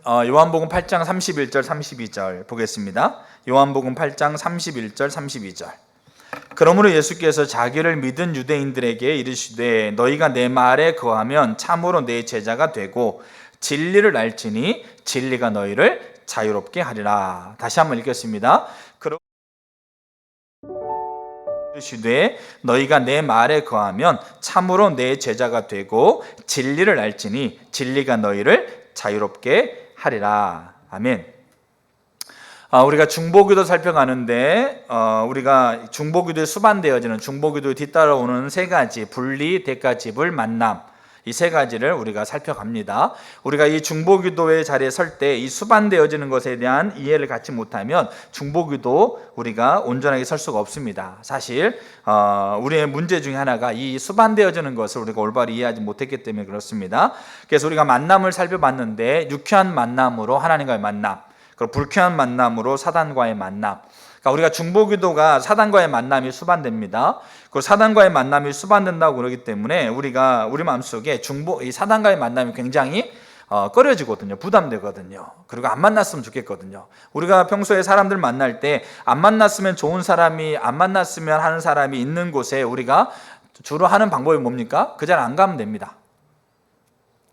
요한복음 8장 31절 32절 보겠습니다. 요한복음 8장 31절 32절. 그러므로 예수께서 자기를 믿은 유대인들에게 이르시되 너희가 내 말에 거하면 참으로 내 제자가 되고 진리를 알지니 진리가 너희를 자유롭게 하리라. 다시 한번 읽겠습니다. 이르시되 너희가 내 말에 거하면 참으로 내 제자가 되고 진리를 알지니 진리가 너희를 자유롭게 하리라. 아멘. 우리가 중보기도 살펴가는데 우리가 중보기도에 수반되어지는 중보기도에 뒤따라오는 세 가지 분리, 대가, 지불, 만남, 이 세 가지를 우리가 살펴갑니다. 우리가 이 중보기도의 자리에 설 때 이 수반되어지는 것에 대한 이해를 갖지 못하면 중보기도 우리가 온전하게 설 수가 없습니다. 사실 우리의 문제 중에 하나가 이 수반되어지는 것을 우리가 올바로 이해하지 못했기 때문에 그렇습니다. 그래서 우리가 만남을 살펴봤는데 유쾌한 만남으로 하나님과의 만남, 그리고 불쾌한 만남으로 사단과의 만남. 그러니까 우리가 중보기도가 사단과의 만남이 수반됩니다. 그 사단과의 만남이 수반된다고 그러기 때문에 우리가 우리 마음속에 이 사단과의 만남이 굉장히 꺼려지거든요. 부담되거든요. 그리고 안 만났으면 좋겠거든요. 우리가 평소에 사람들 만날 때 안 만났으면 좋은 사람이, 안 만났으면 하는 사람이 있는 곳에 우리가 주로 하는 방법이 뭡니까? 그 자리에 안 가면 됩니다.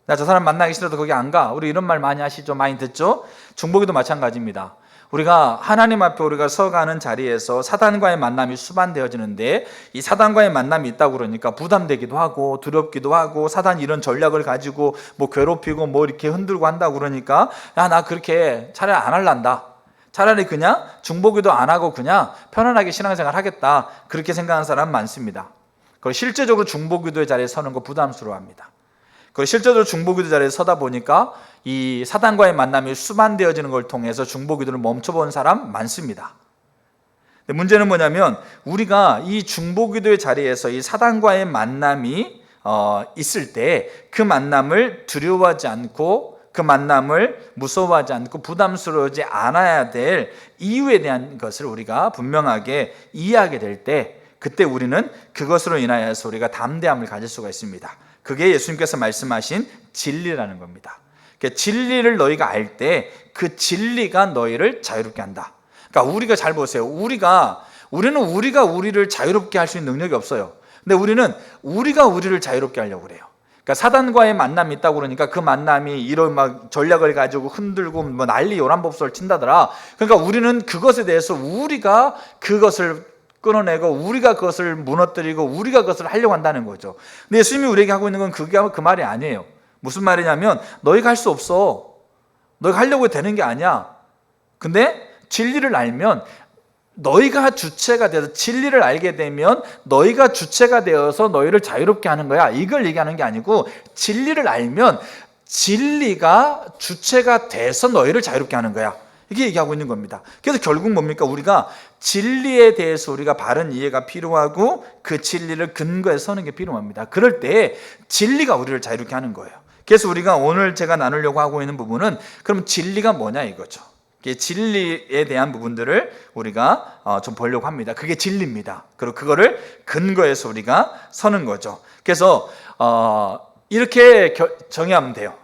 나 저 사람 만나기 싫어도 거기 안 가. 우리 이런 말 많이 하시죠? 많이 듣죠? 중보기도 마찬가지입니다. 우리가 하나님 앞에 우리가 서가는 자리에서 사단과의 만남이 수반되어지는데 이 사단과의 만남이 있다고 그러니까 부담되기도 하고 두렵기도 하고 사단이 이런 전략을 가지고 뭐 괴롭히고 뭐 이렇게 흔들고 한다고 그러니까 야, 나 그렇게 차라리 안 할란다. 차라리 그냥 중보기도 안 하고 그냥 편안하게 신앙생활 하겠다. 그렇게 생각하는 사람 많습니다. 그리고 실제적으로 중보기도의 자리에 서는 거 부담스러워합니다. 그 실제로 중보기도 자리에 서다 보니까 이 사단과의 만남이 수반되어지는 걸 통해서 중보기도를 멈춰본 사람 많습니다. 근데 문제는 뭐냐면 우리가 이 중보기도의 자리에서 이 사단과의 만남이 있을 때 그 만남을 두려워하지 않고 그 만남을 무서워하지 않고 부담스러워하지 않아야 될 이유에 대한 것을 우리가 분명하게 이해하게 될 때 그때 우리는 그것으로 인하여서 우리가 담대함을 가질 수가 있습니다. 그게 예수님께서 말씀하신 진리라는 겁니다. 그러니까 진리를 너희가 알 때 그 진리가 너희를 자유롭게 한다. 그러니까 우리가 잘 보세요. 우리는 우리를 자유롭게 할 수 있는 능력이 없어요. 근데 우리는 우리가 우리를 자유롭게 하려고 그래요. 그러니까 사단과의 만남이 있다고 그러니까 그 만남이 이런 막 전략을 가지고 흔들고 뭐 난리 요란법석을 친다더라. 그러니까 우리는 그것에 대해서 우리가 그것을 끊어내고 우리가 그것을 무너뜨리고 우리가 그것을 하려고 한다는 거죠. 근데 예수님이 우리에게 하고 있는 건 그 말이 아니에요. 무슨 말이냐면 너희가 할 수 없어. 너희가 하려고 되는 게 아니야. 근데 진리를 알면 너희가 주체가 돼서 진리를 알게 되면 너희가 주체가 되어서 너희를 자유롭게 하는 거야. 이걸 얘기하는 게 아니고 진리를 알면 진리가 주체가 돼서 너희를 자유롭게 하는 거야. 이렇게 얘기하고 있는 겁니다. 그래서 결국 뭡니까? 우리가 진리에 대해서 우리가 바른 이해가 필요하고 그 진리를 근거에 서는 게 필요합니다. 그럴 때 진리가 우리를 자유롭게 하는 거예요. 그래서 우리가 오늘 제가 나누려고 하고 있는 부분은 그럼 진리가 뭐냐 이거죠. 진리에 대한 부분들을 우리가 좀 보려고 합니다. 그게 진리입니다. 그리고 그거를 근거해서 우리가 서는 거죠. 그래서 이렇게 정의하면 돼요.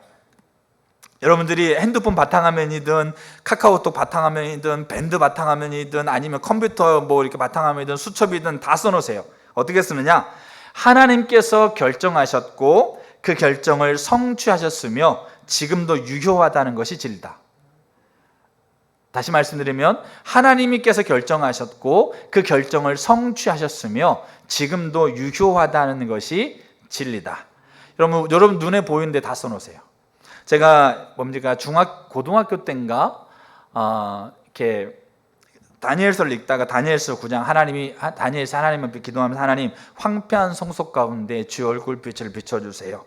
여러분들이 핸드폰 바탕화면이든 카카오톡 바탕화면이든 밴드 바탕화면이든 아니면 컴퓨터 뭐 이렇게 바탕화면이든 수첩이든 다 써놓으세요. 어떻게 쓰느냐? 하나님께서 결정하셨고 그 결정을 성취하셨으며 지금도 유효하다는 것이 진리다. 다시 말씀드리면 하나님께서 결정하셨고 그 결정을 성취하셨으며 지금도 유효하다는 것이 진리다. 여러분 눈에 보이는데 다 써놓으세요. 제가 고등학교 때인가 이렇게 다니엘서를 읽다가 다니엘서 9장 다니엘서 하나님 앞에 기도하면서 하나님 황폐한 성소 가운데 주의 얼굴빛을 비춰주세요.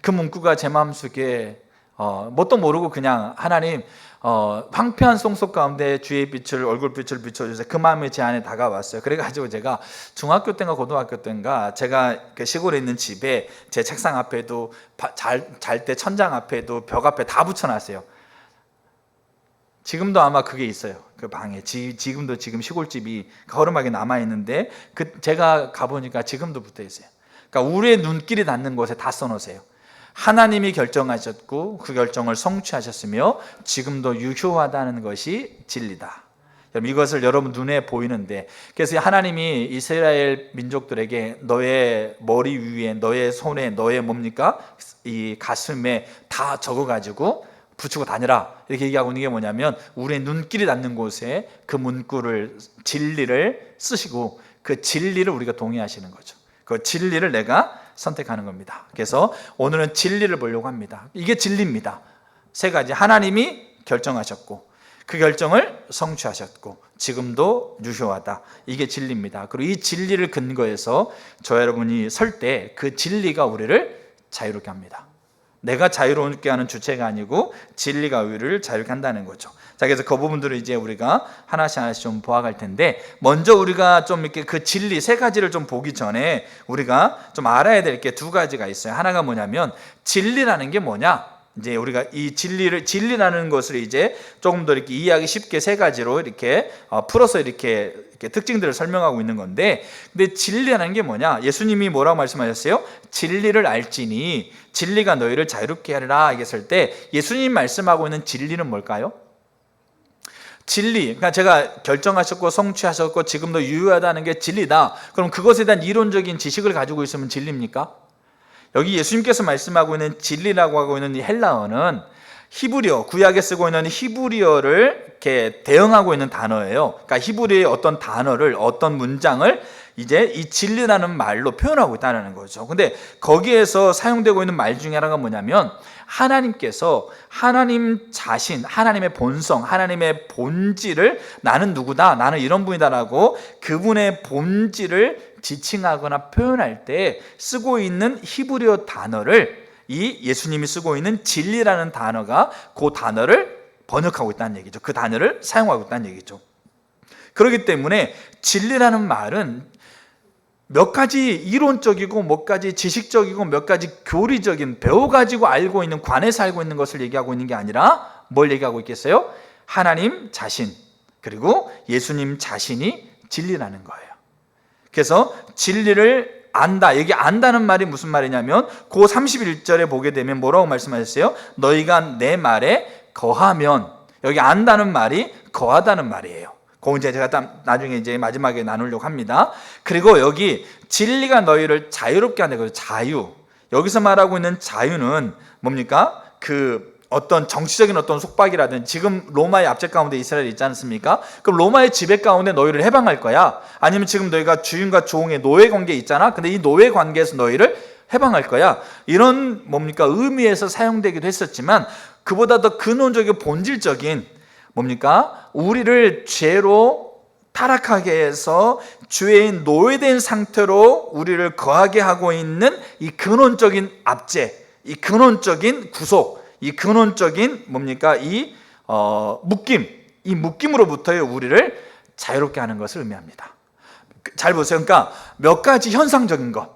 그 문구가 제 마음속에 뭣도 모르고 그냥 하나님 황폐한 성소 가운데 주의 빛을 얼굴빛을 비춰주세요. 그 마음이 제 안에 다가왔어요. 그래가지고 제가 중학교 때인가 고등학교 때인가 제가 시골에 있는 집에 제 책상 앞에도 잘 때 천장 앞에도 벽 앞에 다 붙여놨어요. 지금도 아마 그게 있어요. 그 방에 지금 시골집이 허름하게 남아있는데 제가 가보니까 지금도 붙어 있어요. 그러니까 우리의 눈길이 닿는 곳에 다 써놓으세요. 하나님이 결정하셨고 그 결정을 성취하셨으며 지금도 유효하다는 것이 진리다. 이것을 여러분 눈에 보이는데, 그래서 하나님이 이스라엘 민족들에게 너의 머리 위에, 너의 손에, 너의 뭡니까? 이 가슴에 다 적어가지고 붙이고 다니라 이렇게 얘기하고 있는 게 뭐냐면, 우리의 눈길이 닿는 곳에 그 문구를, 진리를 쓰시고 그 진리를 우리가 동의하시는 거죠. 그 진리를 내가 선택하는 겁니다. 그래서 오늘은 진리를 보려고 합니다. 이게 진리입니다. 세 가지. 하나님이 결정하셨고 그 결정을 성취하셨고 지금도 유효하다. 이게 진리입니다. 그리고 이 진리를 근거해서 저 여러분이 설 때 그 진리가 우리를 자유롭게 합니다. 내가 자유롭게 하는 주체가 아니고 진리가 우리를 자유롭게 한다는 거죠. 자, 그래서 그 부분들을 이제 우리가 하나씩 좀 보아갈 텐데, 먼저 우리가 좀 이렇게 그 진리 세 가지를 좀 보기 전에 우리가 좀 알아야 될 게 두 가지가 있어요. 하나가 뭐냐면, 진리라는 게 뭐냐? 이제 우리가 이 진리라는 것을 이제 조금 더 이렇게 이해하기 쉽게 세 가지로 이렇게 풀어서 이렇게 특징들을 설명하고 있는 건데, 근데 진리라는 게 뭐냐? 예수님이 뭐라고 말씀하셨어요? 진리를 알지니 진리가 너희를 자유롭게 하리라 했을 때, 예수님 말씀하고 있는 진리는 뭘까요? 진리, 그러니까 제가 결정하셨고 성취하셨고 지금도 유효하다는 게 진리다. 그럼 그것에 대한 이론적인 지식을 가지고 있으면 진리입니까? 여기 예수님께서 말씀하고 있는 진리라고 하고 있는 이 헬라어는 히브리어, 구약에 쓰고 있는 히브리어를 이렇게 대응하고 있는 단어예요. 그러니까 히브리어의 어떤 단어를, 어떤 문장을 이제 이 진리라는 말로 표현하고 있다는 거죠. 근데 거기에서 사용되고 있는 말 중에 하나가 뭐냐면, 하나님께서 하나님 자신, 하나님의 본성, 하나님의 본질을 나는 누구다, 나는 이런 분이다라고 그분의 본질을 지칭하거나 표현할 때 쓰고 있는 히브리어 단어를, 이 예수님이 쓰고 있는 진리라는 단어가 그 단어를 번역하고 있다는 얘기죠. 그 단어를 사용하고 있다는 얘기죠. 그렇기 때문에 진리라는 말은 몇 가지 이론적이고 몇 가지 지식적이고 몇 가지 교리적인, 배워가지고 알고 있는, 관해서 알고 있는 것을 얘기하고 있는 게 아니라 뭘 얘기하고 있겠어요? 하나님 자신, 그리고 예수님 자신이 진리라는 거예요. 그래서 진리를 안다, 여기 안다는 말이 무슨 말이냐면, 그 31절에 보게 되면 뭐라고 말씀하셨어요? 너희가 내 말에 거하면, 여기 안다는 말이 거하다는 말이에요. 그거 이제 제가 나중에 이제 마지막에 나누려고 합니다. 그리고 여기 진리가 너희를 자유롭게 한다. 그래서 자유. 여기서 말하고 있는 자유는 뭡니까? 그 어떤 정치적인 어떤 속박이라든지, 지금 로마의 압제 가운데 이스라엘이 있지 않습니까? 그럼 로마의 지배 가운데 너희를 해방할 거야? 아니면 지금 너희가 주인과 종의 노예 관계에 있잖아? 근데 이 노예 관계에서 너희를 해방할 거야? 이런 뭡니까? 의미에서 사용되기도 했었지만, 그보다 더 근원적이고 본질적인 뭡니까? 우리를 죄로 타락하게 해서 죄인 노예된 상태로 우리를 거하게 하고 있는 이 근원적인 압제, 이 근원적인 구속, 이 근원적인 뭡니까? 이 묶임, 이 묶임으로부터의 우리를 자유롭게 하는 것을 의미합니다. 잘 보세요. 그러니까 몇 가지 현상적인 것.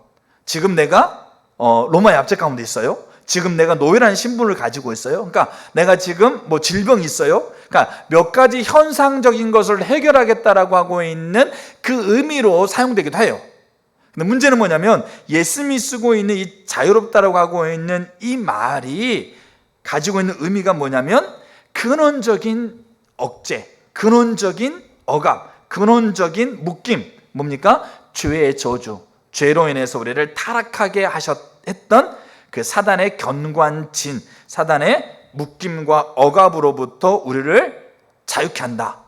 지금 내가 로마의 압제 가운데 있어요. 지금 내가 노예라는 신분을 가지고 있어요. 그러니까 내가 지금 뭐 질병이 있어요. 그러니까 몇 가지 현상적인 것을 해결하겠다라고 하고 있는 그 의미로 사용되기도 해요. 근데 문제는 뭐냐면, 예수님이 쓰고 있는 이 자유롭다라고 하고 있는 이 말이 가지고 있는 의미가 뭐냐면, 근원적인 억제, 근원적인 억압, 근원적인 묶임, 뭡니까? 죄의 저주, 죄로 인해서 우리를 타락하게 했던 그 사단의 견관진, 사단의 묶임과 억압으로부터 우리를 자유케 한다.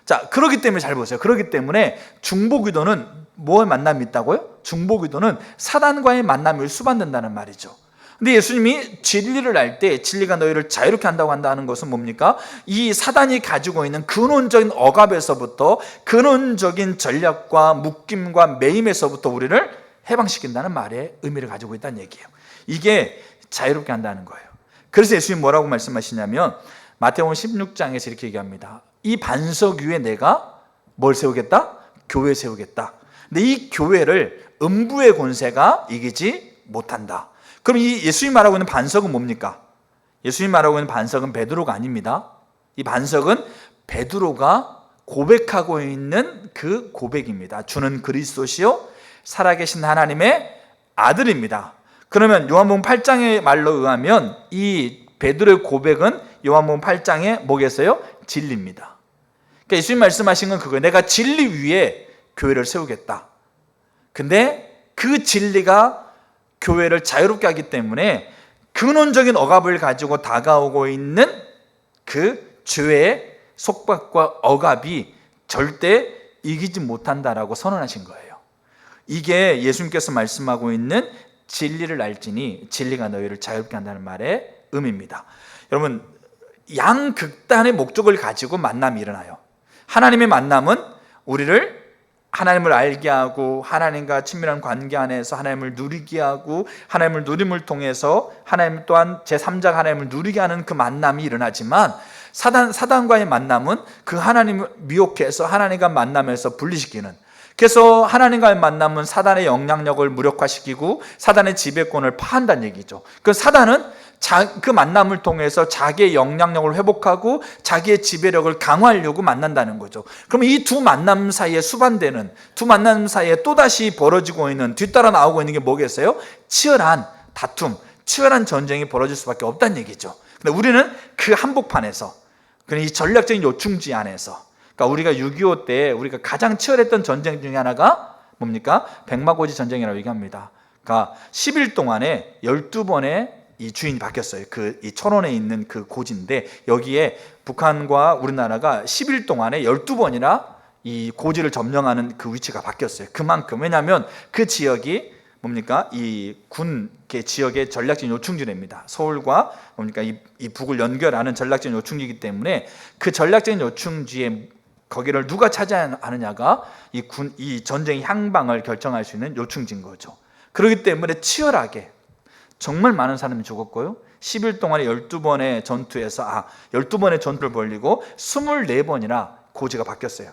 자, 그렇기 때문에 잘 보세요. 그렇기 때문에 중보기도는 뭐의 만남이 있다고요? 중보기도는 사단과의 만남을 수반된다는 말이죠. 근데 예수님이 진리를 알 때 진리가 너희를 자유롭게 한다고 한다는 것은 뭡니까? 이 사단이 가지고 있는 근원적인 억압에서부터, 근원적인 전략과 묶임과 매임에서부터 우리를 해방시킨다는 말의 의미를 가지고 있다는 얘기예요. 이게 자유롭게 한다는 거예요. 그래서 예수님이 뭐라고 말씀하시냐면, 마태복음 16장에서 이렇게 얘기합니다. 이 반석 위에 내가 뭘 세우겠다? 교회 세우겠다. 근데 이 교회를 음부의 권세가 이기지 못한다. 그럼 이 예수님이 말하고 있는 반석은 뭡니까? 예수님이 말하고 있는 반석은 베드로가 아닙니다. 이 반석은 베드로가 고백하고 있는 그 고백입니다. 주는 그리스도시요 살아계신 하나님의 아들입니다. 그러면 요한복음 8장의 말로 의하면 이 베드로의 고백은 요한복음 8장의 뭐겠어요? 진리입니다. 그러니까 예수님 말씀하신 건 그거예요. 내가 진리 위에 교회를 세우겠다. 근데 그 진리가 교회를 자유롭게 하기 때문에 근원적인 억압을 가지고 다가오고 있는 그 죄의 속박과 억압이 절대 이기지 못한다라고 선언하신 거예요. 이게 예수님께서 말씀하고 있는 진리를 알지니 진리가 너희를 자유롭게 한다는 말의 의미입니다. 여러분, 양극단의 목적을 가지고 만남이 일어나요. 하나님의 만남은 우리를 하나님을 알게 하고 하나님과 친밀한 관계 안에서 하나님을 누리게 하고 하나님을 누림을 통해서 하나님 또한 제3자가 하나님을 누리게 하는 그 만남이 일어나지만 사단과의 만남은 그 하나님을 미혹해서 하나님과 만남에서 분리시키는, 그래서 하나님과의 만남은 사단의 영향력을 무력화시키고 사단의 지배권을 파한다는 얘기죠. 그 사단은 그 만남을 통해서 자기의 영향력을 회복하고 자기의 지배력을 강화하려고 만난다는 거죠. 그러면 이 두 만남 사이에 수반되는, 두 만남 사이에 또다시 벌어지고 있는, 뒤따라 나오고 있는 게 뭐겠어요? 치열한 다툼, 치열한 전쟁이 벌어질 수밖에 없다는 얘기죠. 근데 우리는 그 한복판에서, 이 전략적인 요충지 안에서, 그러니까 우리가 6.25 때 우리가 가장 치열했던 전쟁 중에 하나가 뭡니까? 백마고지 전쟁이라고 얘기합니다. 그러니까 10일 동안에 12번의 이 주인이 바뀌었어요. 이 천원에 있는 그 고지인데 여기에 북한과 우리나라가 10일 동안에 12번이나 이 고지를 점령하는 그 위치가 바뀌었어요. 그만큼, 왜냐하면 그 지역이 뭡니까? 이 군 지역의 전략적인 요충지입니다. 서울과 뭡니까? 이 북을 연결하는 전략적인 요충지이기 때문에 그 전략적인 요충지에 거기를 누가 차지하느냐가 이 전쟁의 향방을 결정할 수 있는 요충지인 거죠. 그렇기 때문에 치열하게 정말 많은 사람이 죽었고요. 10일 동안에 12번의 전투에서 12번의 전투를 벌리고 24번이나 고지가 바뀌었어요.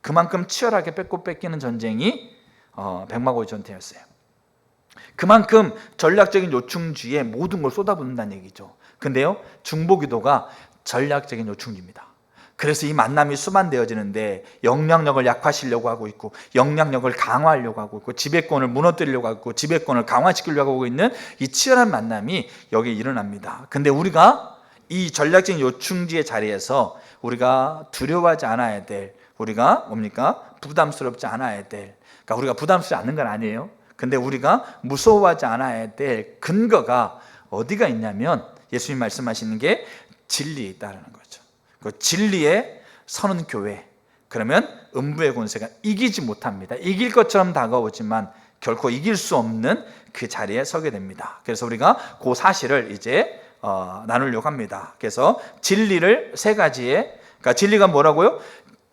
그만큼 치열하게 뺏고 뺏기는 전쟁이 백마고지 전투였어요. 그만큼 전략적인 요충지에 모든 걸 쏟아붓는다는 얘기죠. 근데요, 중보기도가 전략적인 요충지입니다. 그래서 이 만남이 수반되어지는데 영향력을 약화시키려고 하고 있고 영향력을 강화하려고 하고 있고 지배권을 무너뜨리려고 하고 있고 지배권을 강화시키려고 하고 있는 이 치열한 만남이 여기에 일어납니다. 근데 우리가 이 전략적인 요충지의 자리에서 우리가 두려워하지 않아야 될, 우리가 뭡니까? 부담스럽지 않아야 될, 그러니까 우리가 부담스럽지 않는 건 아니에요. 근데 우리가 무서워하지 않아야 될 근거가 어디가 있냐면 예수님 말씀하시는 게 진리에 있다는 거죠. 그 진리에 서는 교회, 그러면 음부의 권세가 이기지 못합니다. 이길 것처럼 다가오지만 결코 이길 수 없는 그 자리에 서게 됩니다. 그래서 우리가 그 사실을 이제 나누려고 합니다. 그래서 진리를 세 가지에, 그러니까 진리가 뭐라고요?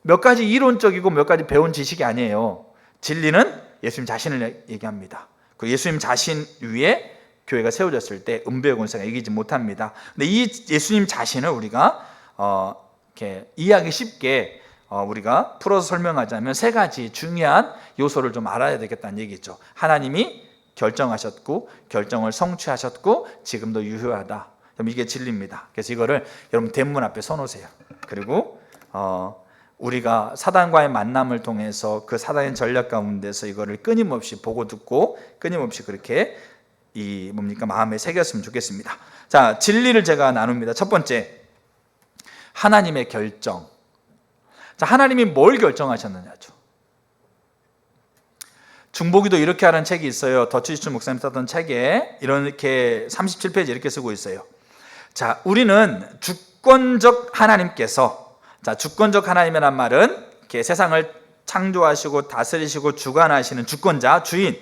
몇 가지 이론적이고 몇 가지 배운 지식이 아니에요. 진리는 예수님 자신을 얘기합니다. 그 예수님 자신 위에 교회가 세워졌을 때 음부의 권세가 이기지 못합니다. 근데 이 예수님 자신을 우리가 이렇게 이해하기 쉽게 우리가 풀어서 설명하자면 세 가지 중요한 요소를 좀 알아야 되겠다는 얘기죠. 하나님이 결정하셨고 결정을 성취하셨고 지금도 유효하다. 그럼 이게 진리입니다. 그래서 이거를 여러분 대문 앞에 서놓으세요. 그리고 우리가 사단과의 만남을 통해서 그 사단의 전략 가운데서 이거를 끊임없이 보고 듣고 끊임없이 그렇게 마음에 새겼으면 좋겠습니다. 자, 진리를 제가 나눕니다. 첫 번째, 하나님의 결정. 자, 하나님이 뭘 결정하셨느냐죠. 중보기도 이렇게 하는 책이 있어요. 더치슈 목사님 썼던 책에 이렇게 37페이지 이렇게 쓰고 있어요. 자, 우리는 주권적 하나님께서, 자, 주권적 하나님이란 말은 이렇게 세상을 창조하시고 다스리시고 주관하시는 주권자, 주인.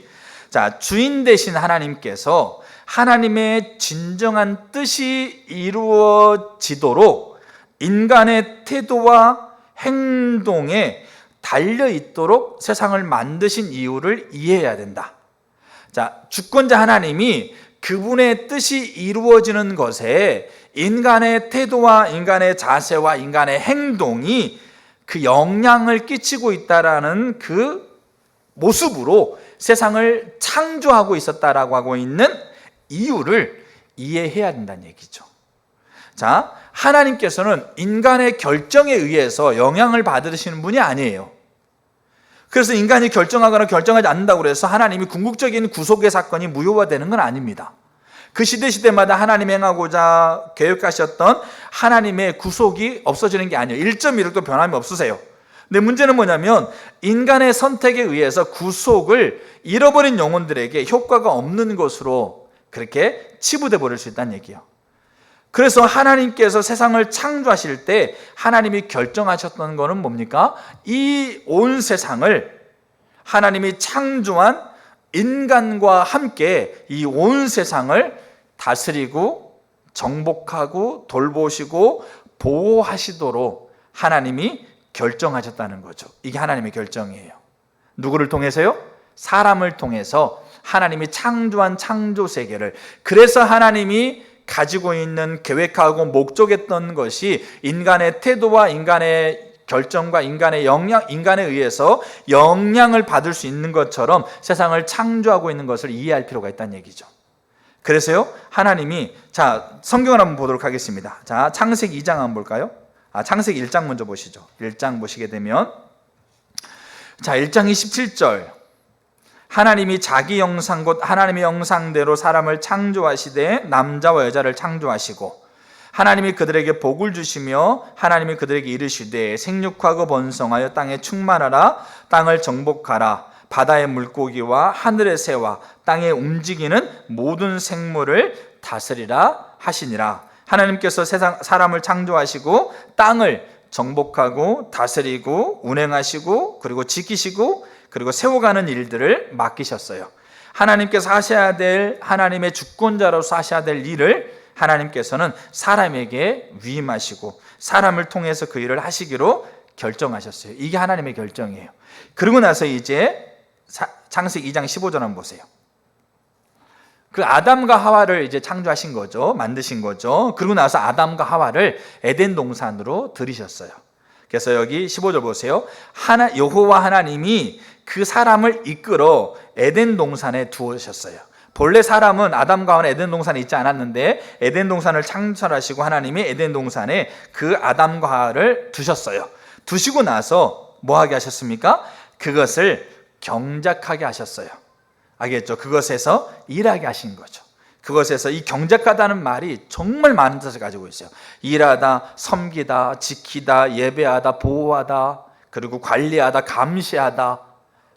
자, 주인 되신 하나님께서 하나님의 진정한 뜻이 이루어지도록 인간의 태도와 행동에 달려있도록 세상을 만드신 이유를 이해해야 된다. 자, 주권자 하나님이 그분의 뜻이 이루어지는 것에 인간의 태도와 인간의 자세와 인간의 행동이 그 영향을 끼치고 있다라는 그 모습으로 세상을 창조하고 있었다라고 하고 있는 이유를 이해해야 된다는 얘기죠. 자, 하나님께서는 인간의 결정에 의해서 영향을 받으시는 분이 아니에요. 그래서 인간이 결정하거나 결정하지 않는다고 해서 하나님이 궁극적인 구속의 사건이 무효화되는 건 아닙니다. 그 시대마다 하나님이 행하고자 계획하셨던 하나님의 구속이 없어지는 게 아니에요. 1.1도 변함이 없으세요. 근데 문제는 뭐냐면 인간의 선택에 의해서 구속을 잃어버린 영혼들에게 효과가 없는 것으로 그렇게 치부돼 버릴 수 있다는 얘기예요. 그래서 하나님께서 세상을 창조하실 때 하나님이 결정하셨던 것은 뭡니까? 이 온 세상을 하나님이 창조한 인간과 함께 이 온 세상을 다스리고 정복하고 돌보시고 보호하시도록 하나님이 결정하셨다는 거죠. 이게 하나님의 결정이에요. 누구를 통해서요? 사람을 통해서 하나님이 창조한 창조 세계를, 그래서 하나님이 가지고 있는 계획하고 목적했던 것이 인간의 태도와 인간의 결정과 인간의 영향, 인간에 의해서 영향을 받을 수 있는 것처럼 세상을 창조하고 있는 것을 이해할 필요가 있다는 얘기죠. 그래서요, 하나님이, 자, 성경을 한번 보도록 하겠습니다. 자, 창세기 2장 한번 볼까요? 창세기 1장 먼저 보시죠. 1장 보시게 되면, 자, 1장 27절. 하나님이 자기 형상 곧 하나님의 형상대로 사람을 창조하시되 남자와 여자를 창조하시고 하나님이 그들에게 복을 주시며 하나님이 그들에게 이르시되 생육하고 번성하여 땅에 충만하라, 땅을 정복하라, 바다의 물고기와 하늘의 새와 땅에 움직이는 모든 생물을 다스리라 하시니라. 하나님께서 사람을 창조하시고 땅을 정복하고 다스리고 운행하시고 그리고 지키시고 그리고 세워가는 일들을 맡기셨어요. 하나님께서 하셔야 될, 하나님의 주권자로서 하셔야 될 일을 하나님께서는 사람에게 위임하시고 사람을 통해서 그 일을 하시기로 결정하셨어요. 이게 하나님의 결정이에요. 그러고 나서 이제 창세기 2장 15절 한번 보세요. 그 아담과 하와를 이제 창조하신 거죠. 만드신 거죠. 그러고 나서 아담과 하와를 에덴 동산으로 들이셨어요. 그래서 여기 15절 보세요. 여호와 하나님이 그 사람을 이끌어 에덴 동산에 두으셨어요. 본래 사람은 아담과 하와는 에덴 동산에 있지 않았는데 에덴 동산을 창설하시고 하나님이 에덴 동산에 그 아담과 하와를 두셨어요. 두시고 나서 뭐 하게 하셨습니까? 그것을 경작하게 하셨어요. 알겠죠? 그것에서 일하게 하신 거죠. 그것에서 이 경작하다는 말이 정말 많은 뜻을 가지고 있어요. 일하다, 섬기다, 지키다, 예배하다, 보호하다, 그리고 관리하다, 감시하다,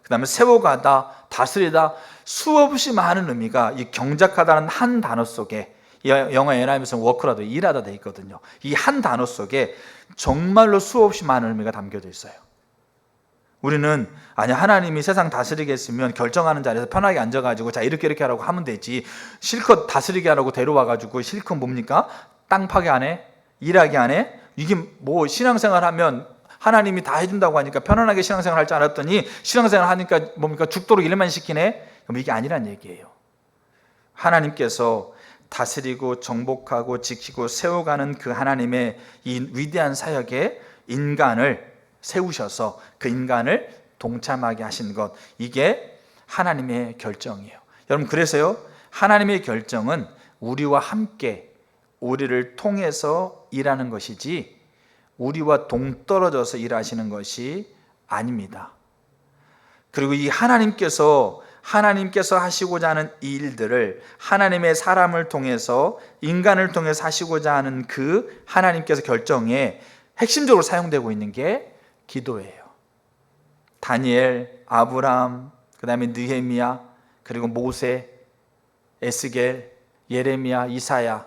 그 다음에 세워가다, 다스리다, 수없이 많은 의미가 이 경작하다는 한 단어 속에, 영어 NIV에서는 워크라도 일하다 돼 있거든요. 이 한 단어 속에 정말로 수없이 많은 의미가 담겨져 있어요. 우리는 아니 하나님이 세상 다스리게 했으면 결정하는 자리에서 편하게 앉아가지고 자 이렇게 하라고 하면 되지, 실컷 다스리게 하라고 데려와가지고 실컷 뭡니까? 땅 파괴 안 해? 일하게 안 해? 이게 뭐 신앙생활 하면 하나님이 다 해준다고 하니까 편안하게 신앙생활 할 줄 알았더니 신앙생활 하니까 뭡니까? 죽도록 일만 시키네? 그럼 이게 아니란 얘기예요. 하나님께서 다스리고 정복하고 지키고 세워가는 그 하나님의 이 위대한 사역에 인간을 세우셔서 그 인간을 동참하게 하신 것, 이게 하나님의 결정이에요. 여러분, 그래서요, 하나님의 결정은 우리와 함께 우리를 통해서 일하는 것이지 우리와 동떨어져서 일하시는 것이 아닙니다. 그리고 이 하나님께서 하시고자 하는 이 일들을 하나님의 사람을 통해서 인간을 통해서 하시고자 하는 그 하나님께서 결정에 핵심적으로 사용되고 있는 게 기도예요. 다니엘, 아브라함, 그 다음에 느헤미야, 그리고 모세, 에스겔, 예레미야, 이사야,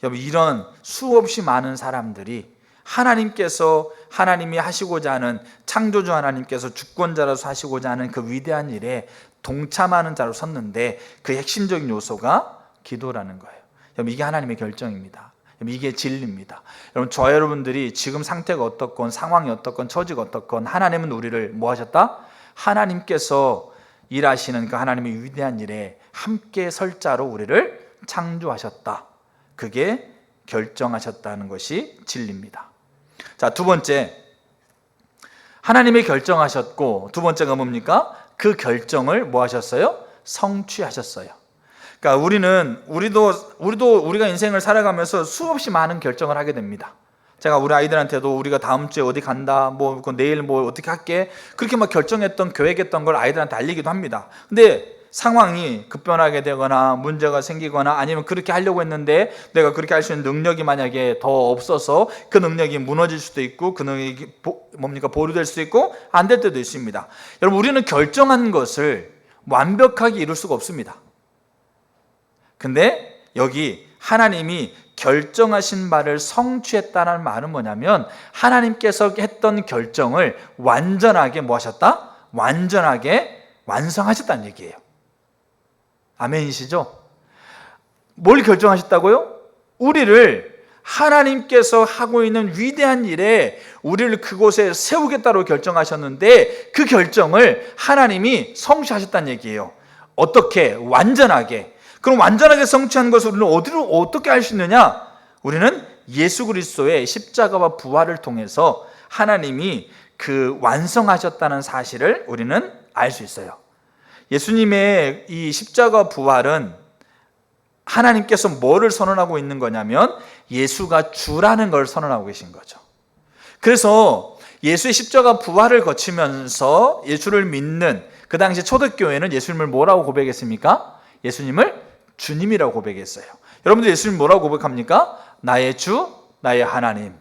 여러분 이런 수없이 많은 사람들이 하나님이 하시고자 하는, 창조주 하나님께서 주권자로서 하시고자 하는 그 위대한 일에 동참하는 자로 섰는데 그 핵심적인 요소가 기도라는 거예요. 여러분 이게 하나님의 결정입니다. 이게 진리입니다. 여러분, 저와 여러분들이 지금 상태가 어떻건 상황이 어떻건 처지가 어떻건 하나님은 우리를 뭐 하셨다? 하나님께서 일하시는 그 하나님의 위대한 일에 함께 설 자로 우리를 창조하셨다. 그게 결정하셨다는 것이 진리입니다. 자, 두 번째, 하나님이 결정하셨고 두 번째가 뭡니까? 그 결정을 뭐 하셨어요? 성취하셨어요. 그러니까 우리가 인생을 살아가면서 수없이 많은 결정을 하게 됩니다. 제가 우리 아이들한테도 우리가 다음 주에 어디 간다, 뭐 내일 뭐 어떻게 할게, 그렇게 막 결정했던, 계획했던 걸 아이들한테 알리기도 합니다. 근데 상황이 급변하게 되거나 문제가 생기거나 아니면 그렇게 하려고 했는데 내가 그렇게 할 수 있는 능력이 만약에 더 없어서 그 능력이 무너질 수도 있고 그 능력이 보류될 수도 있고 안 될 때도 있습니다. 여러분, 우리는 결정한 것을 완벽하게 이룰 수가 없습니다. 근데 여기 하나님이 결정하신 바를 성취했다는 말은 뭐냐면 하나님께서 했던 결정을 완전하게 뭐 하셨다? 완전하게 완성하셨다는 얘기예요. 아멘이시죠? 뭘 결정하셨다고요? 우리를 하나님께서 하고 있는 위대한 일에 우리를 그곳에 세우겠다고 결정하셨는데 그 결정을 하나님이 성취하셨다는 얘기예요. 어떻게? 완전하게. 그럼 완전하게 성취한 것을 우리는 어떻게 알 수 있느냐? 우리는 예수 그리스도의 십자가와 부활을 통해서 하나님이 그 완성하셨다는 사실을 우리는 알 수 있어요. 예수님의 이 십자가 부활은 하나님께서 뭐를 선언하고 있는 거냐면 예수가 주라는 걸 선언하고 계신 거죠. 그래서 예수의 십자가 부활을 거치면서 예수를 믿는 그 당시 초대교회는 예수님을 뭐라고 고백했습니까? 예수님을 주님이라고 고백했어요. 여러분들 예수님 뭐라고 고백합니까? 나의 주, 나의 하나님,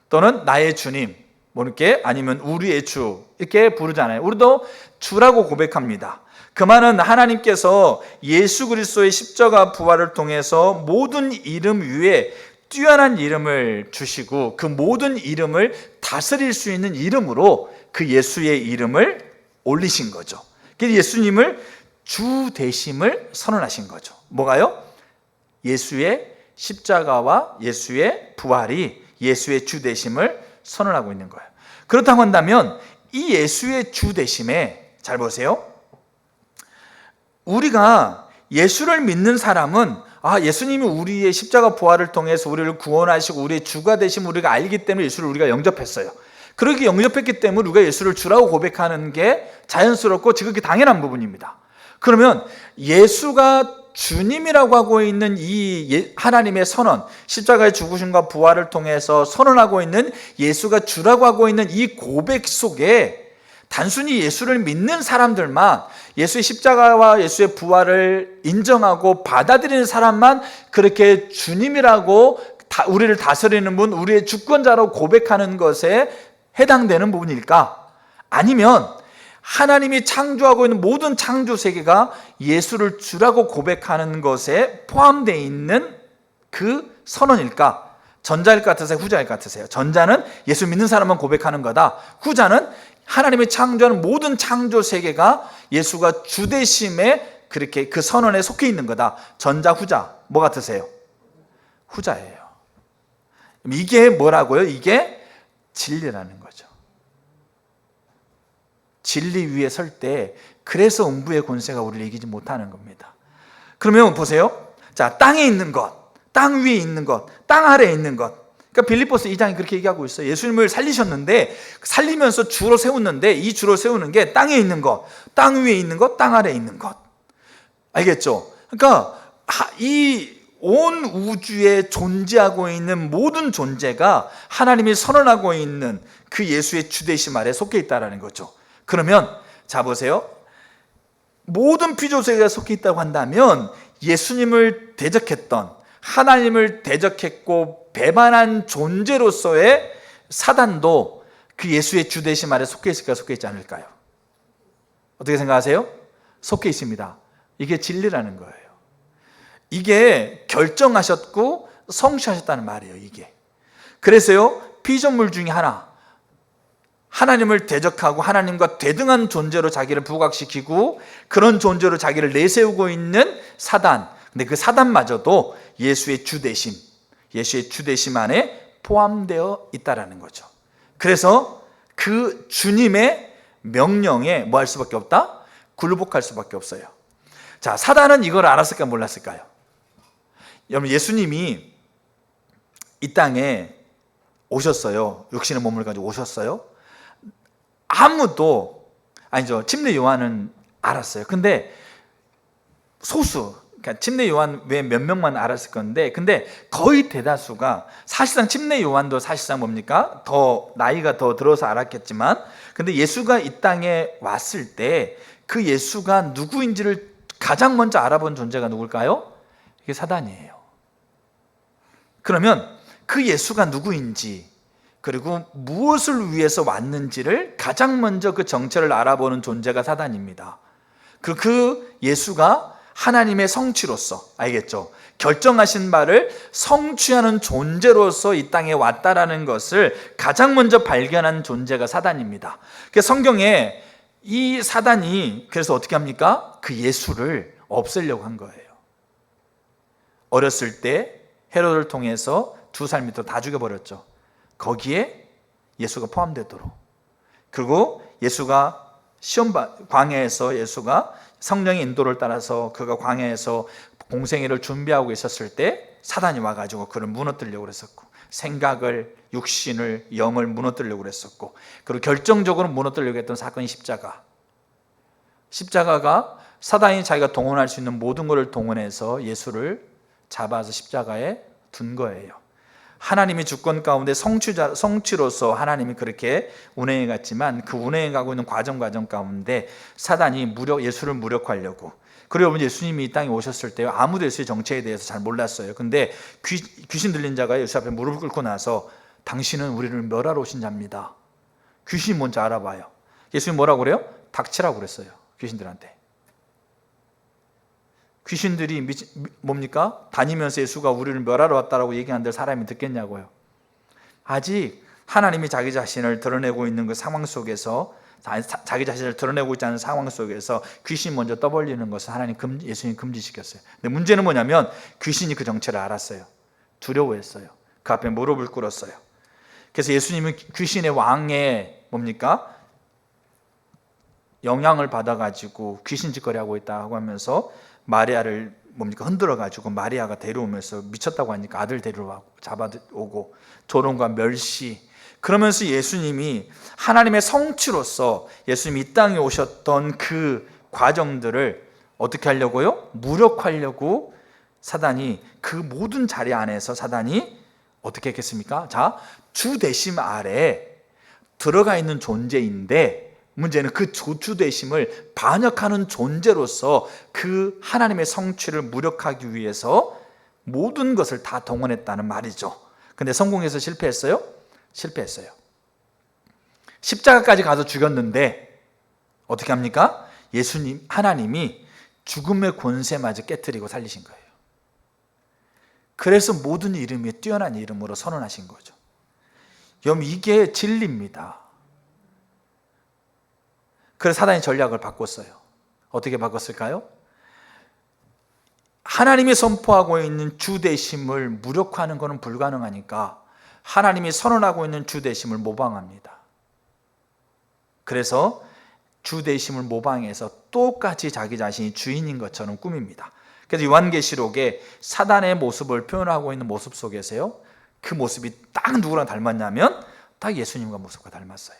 또는 나의 주님, 뭐 이렇게, 아니면 우리의 주, 이렇게 부르잖아요. 우리도 주라고 고백합니다. 그 말은 하나님께서 예수 그리스도의 십자가 부활을 통해서 모든 이름 위에 뛰어난 이름을 주시고 그 모든 이름을 다스릴 수 있는 이름으로 그 예수의 이름을 올리신 거죠. 그래서 예수님을 주 되심을 선언하신 거죠. 뭐가요? 예수의 십자가와 예수의 부활이 예수의 주 되심을 선언하고 있는 거예요. 그렇다고 한다면 이 예수의 주 되심에, 잘 보세요, 우리가 예수를 믿는 사람은 예수님이 우리의 십자가 부활을 통해서 우리를 구원하시고 우리의 주가 되심 우리가 알기 때문에 예수를 우리가 영접했어요. 그렇게 영접했기 때문에 우리가 예수를 주라고 고백하는 게 자연스럽고 지극히 당연한 부분입니다. 그러면 예수가 주님이라고 하고 있는 이 하나님의 선언, 십자가의 죽으심과 부활을 통해서 선언하고 있는 예수가 주라고 하고 있는 이 고백 속에 단순히 예수를 믿는 사람들만, 예수의 십자가와 예수의 부활을 인정하고 받아들이는 사람만 그렇게 주님이라고 우리를 다스리는 분, 우리의 주권자로 고백하는 것에 해당되는 부분일까? 아니면 하나님이 창조하고 있는 모든 창조 세계가 예수를 주라고 고백하는 것에 포함되어 있는 그 선언일까? 전자일 것 같으세요? 후자일 것 같으세요? 전자는 예수 믿는 사람만 고백하는 거다. 후자는 하나님이 창조하는 모든 창조 세계가 예수가 주되심에 그렇게 그 선언에 속해 있는 거다. 전자, 후자, 뭐 같으세요? 후자예요. 이게 뭐라고요? 이게 진리라는 거죠. 진리 위에 설 때 그래서 음부의 권세가 우리를 이기지 못하는 겁니다. 그러면 보세요. 자, 땅에 있는 것, 땅 위에 있는 것, 땅 아래에 있는 것. 그러니까 빌립보서 2장이 그렇게 얘기하고 있어요. 예수님을 살리셨는데 살리면서 주로 세웠는데 이 주로 세우는 게 땅에 있는 것, 땅 위에 있는 것, 땅 아래에 있는 것. 알겠죠? 그러니까 이 온 우주에 존재하고 있는 모든 존재가 하나님이 선언하고 있는 그 예수의 주되심 아래 속해 있다는 거죠. 그러면 자 보세요. 모든 피조세계가 속해 있다고 한다면 예수님을 대적했던, 하나님을 대적했고 배반한 존재로서의 사단도 그 예수의 주되심 아래 속해 있을까, 속해 있지 않을까요? 어떻게 생각하세요? 속해 있습니다. 이게 진리라는 거예요. 이게 결정하셨고 성취하셨다는 말이에요. 이게. 그래서요, 피조물 중에 하나, 하나님을 대적하고 하나님과 대등한 존재로 자기를 부각시키고 그런 존재로 자기를 내세우고 있는 사단, 근데 그 사단마저도 예수의 주되심, 예수의 주되심 안에 포함되어 있다라는 거죠. 그래서 그 주님의 명령에 뭐 할 수밖에 없다? 굴복할 수밖에 없어요. 자, 사단은 이걸 알았을까 몰랐을까요? 여러분, 예수님이 이 땅에 오셨어요. 육신의 몸을 가지고 오셨어요. 아무도, 아니죠, 침례 요한은 알았어요. 근데 소수, 그러니까 침례 요한 외에 몇 명만 알았을 건데, 근데 거의 대다수가 사실상 침례 요한도 사실상 뭡니까? 더 나이가 더 들어서 알았겠지만, 근데 예수가 이 땅에 왔을 때 그 예수가 누구인지를 가장 먼저 알아본 존재가 누굴까요? 이게 사단이에요. 그러면 그 예수가 누구인지, 그리고 무엇을 위해서 왔는지를 가장 먼저 그 정체를 알아보는 존재가 사단입니다. 그 예수가 하나님의 성취로서, 알겠죠? 결정하신 바를 성취하는 존재로서 이 땅에 왔다라는 것을 가장 먼저 발견한 존재가 사단입니다. 그래서 성경에 이 사단이 그래서 어떻게 합니까? 그 예수를 없애려고 한 거예요. 어렸을 때 헤롯을 통해서 2살 밑으로 다 죽여버렸죠. 거기에 예수가 포함되도록. 그리고 예수가 광야에서 예수가 성령의 인도를 따라서 그가 광야에서 공생애를 준비하고 있었을 때 사단이 와가지고 그를 무너뜨리려고 그랬었고, 생각을, 육신을, 영을 무너뜨리려고 그랬었고, 그리고 결정적으로 무너뜨리려고 했던 사건이 십자가가 사단이 자기가 동원할 수 있는 모든 것을 동원해서 예수를 잡아서 십자가에 둔 거예요. 하나님의 주권 가운데 성취로서 하나님이 그렇게 운행해 갔지만, 그 운행해 가고 있는 과정 가운데 사단이 예수를 무력화하려고. 그리고 여러분, 예수님이 이 땅에 오셨을 때 아무도 예수의 정체에 대해서 잘 몰랐어요. 근데 귀신 들린 자가 예수 앞에 무릎을 꿇고 나서 당신은 우리를 멸하러 오신 자입니다. 귀신이 뭔지 알아봐요. 예수님이 뭐라고 그래요? 닥치라고 그랬어요. 귀신들한테. 귀신들이 뭡니까? 다니면서 예수가 우리를 멸하러 왔다라고 얘기하는데 사람이 듣겠냐고요. 아직 하나님이 자기 자신을 드러내고 있는 그 상황 속에서, 자기 자신을 드러내고 있지 않은 상황 속에서 귀신 먼저 떠벌리는 것을 예수님이 금지시켰어요. 근데 문제는 뭐냐면 귀신이 그 정체를 알았어요. 두려워했어요. 그 앞에 무릎을 꿇었어요. 그래서 예수님은 귀신의 왕의 뭡니까? 영향을 받아가지고 귀신짓거리 하고 있다고 하면서 마리아를 흔들어가지고 마리아가 데려오면서 미쳤다고 하니까 아들 잡아오고 조롱과 멸시, 그러면서 예수님이 하나님의 성취로서 예수님이 이 땅에 오셨던 그 과정들을 어떻게 하려고요? 무력화하려고 사단이, 그 모든 자리 안에서 사단이 어떻게 했겠습니까? 자, 주 대심 아래에 들어가 있는 존재인데, 문제는 그 주대심을 반역하는 존재로서 그 하나님의 성취를 무력하기 위해서 모든 것을 다 동원했다는 말이죠. 근데 성공해서 실패했어요? 실패했어요. 십자가까지 가서 죽였는데 어떻게 합니까? 하나님이 죽음의 권세마저 깨뜨리고 살리신 거예요. 그래서 모든 이름이 뛰어난 이름으로 선언하신 거죠. 여러분, 이게 진리입니다. 그래서 사단이 전략을 바꿨어요. 어떻게 바꿨을까요? 하나님이 선포하고 있는 주대심을 무력화하는 것은 불가능하니까 하나님이 선언하고 있는 주대심을 모방합니다. 그래서 주대심을 모방해서 똑같이 자기 자신이 주인인 것처럼 꾸밉니다. 그래서 요한계시록에 사단의 모습을 표현하고 있는 모습 속에서요, 그 모습이 딱 누구랑 닮았냐면 딱 예수님과 모습과 닮았어요.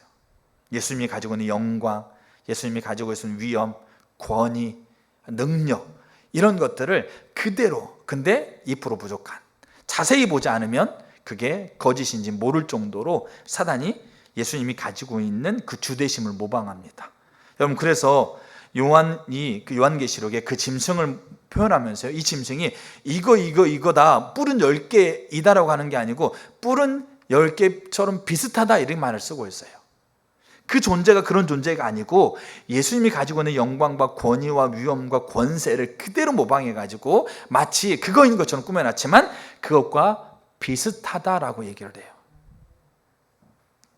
예수님이 가지고 있는 영광, 예수님이 가지고 있는 위엄, 권위, 능력, 이런 것들을 그대로, 근데 2% 부족한, 자세히 보지 않으면 그게 거짓인지 모를 정도로 사단이 예수님이 가지고 있는 그 주대심을 모방합니다. 여러분, 그래서 요한계시록에 그 짐승을 표현하면서요, 이 짐승이 이거다, 뿔은 10개이다라고 하는 게 아니고 뿔은 10개처럼 비슷하다, 이런 말을 쓰고 있어요. 그 존재가 그런 존재가 아니고 예수님이 가지고 있는 영광과 권위와 위엄과 권세를 그대로 모방해가지고 마치 그거인 것처럼 꾸며놨지만 그것과 비슷하다라고 얘기를 해요.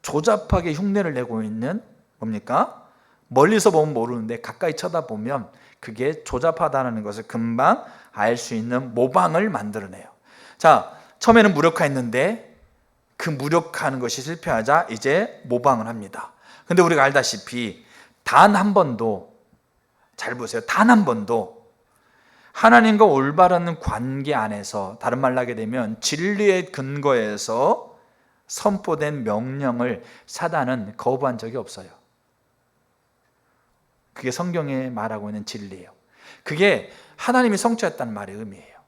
조잡하게 흉내를 내고 있는, 뭡니까? 멀리서 보면 모르는데 가까이 쳐다보면 그게 조잡하다는 것을 금방 알 수 있는 모방을 만들어내요. 자, 처음에는 무력화했는데 그 무력화하는 것이 실패하자 이제 모방을 합니다. 근데 우리가 알다시피 단 한 번도, 잘 보세요, 단 한 번도 하나님과 올바른 관계 안에서, 다른 말로 하게 되면 진리의 근거에서 선포된 명령을 사단은 거부한 적이 없어요. 그게 성경에 말하고 있는 진리예요. 그게 하나님이 성취했다는 말의 의미예요.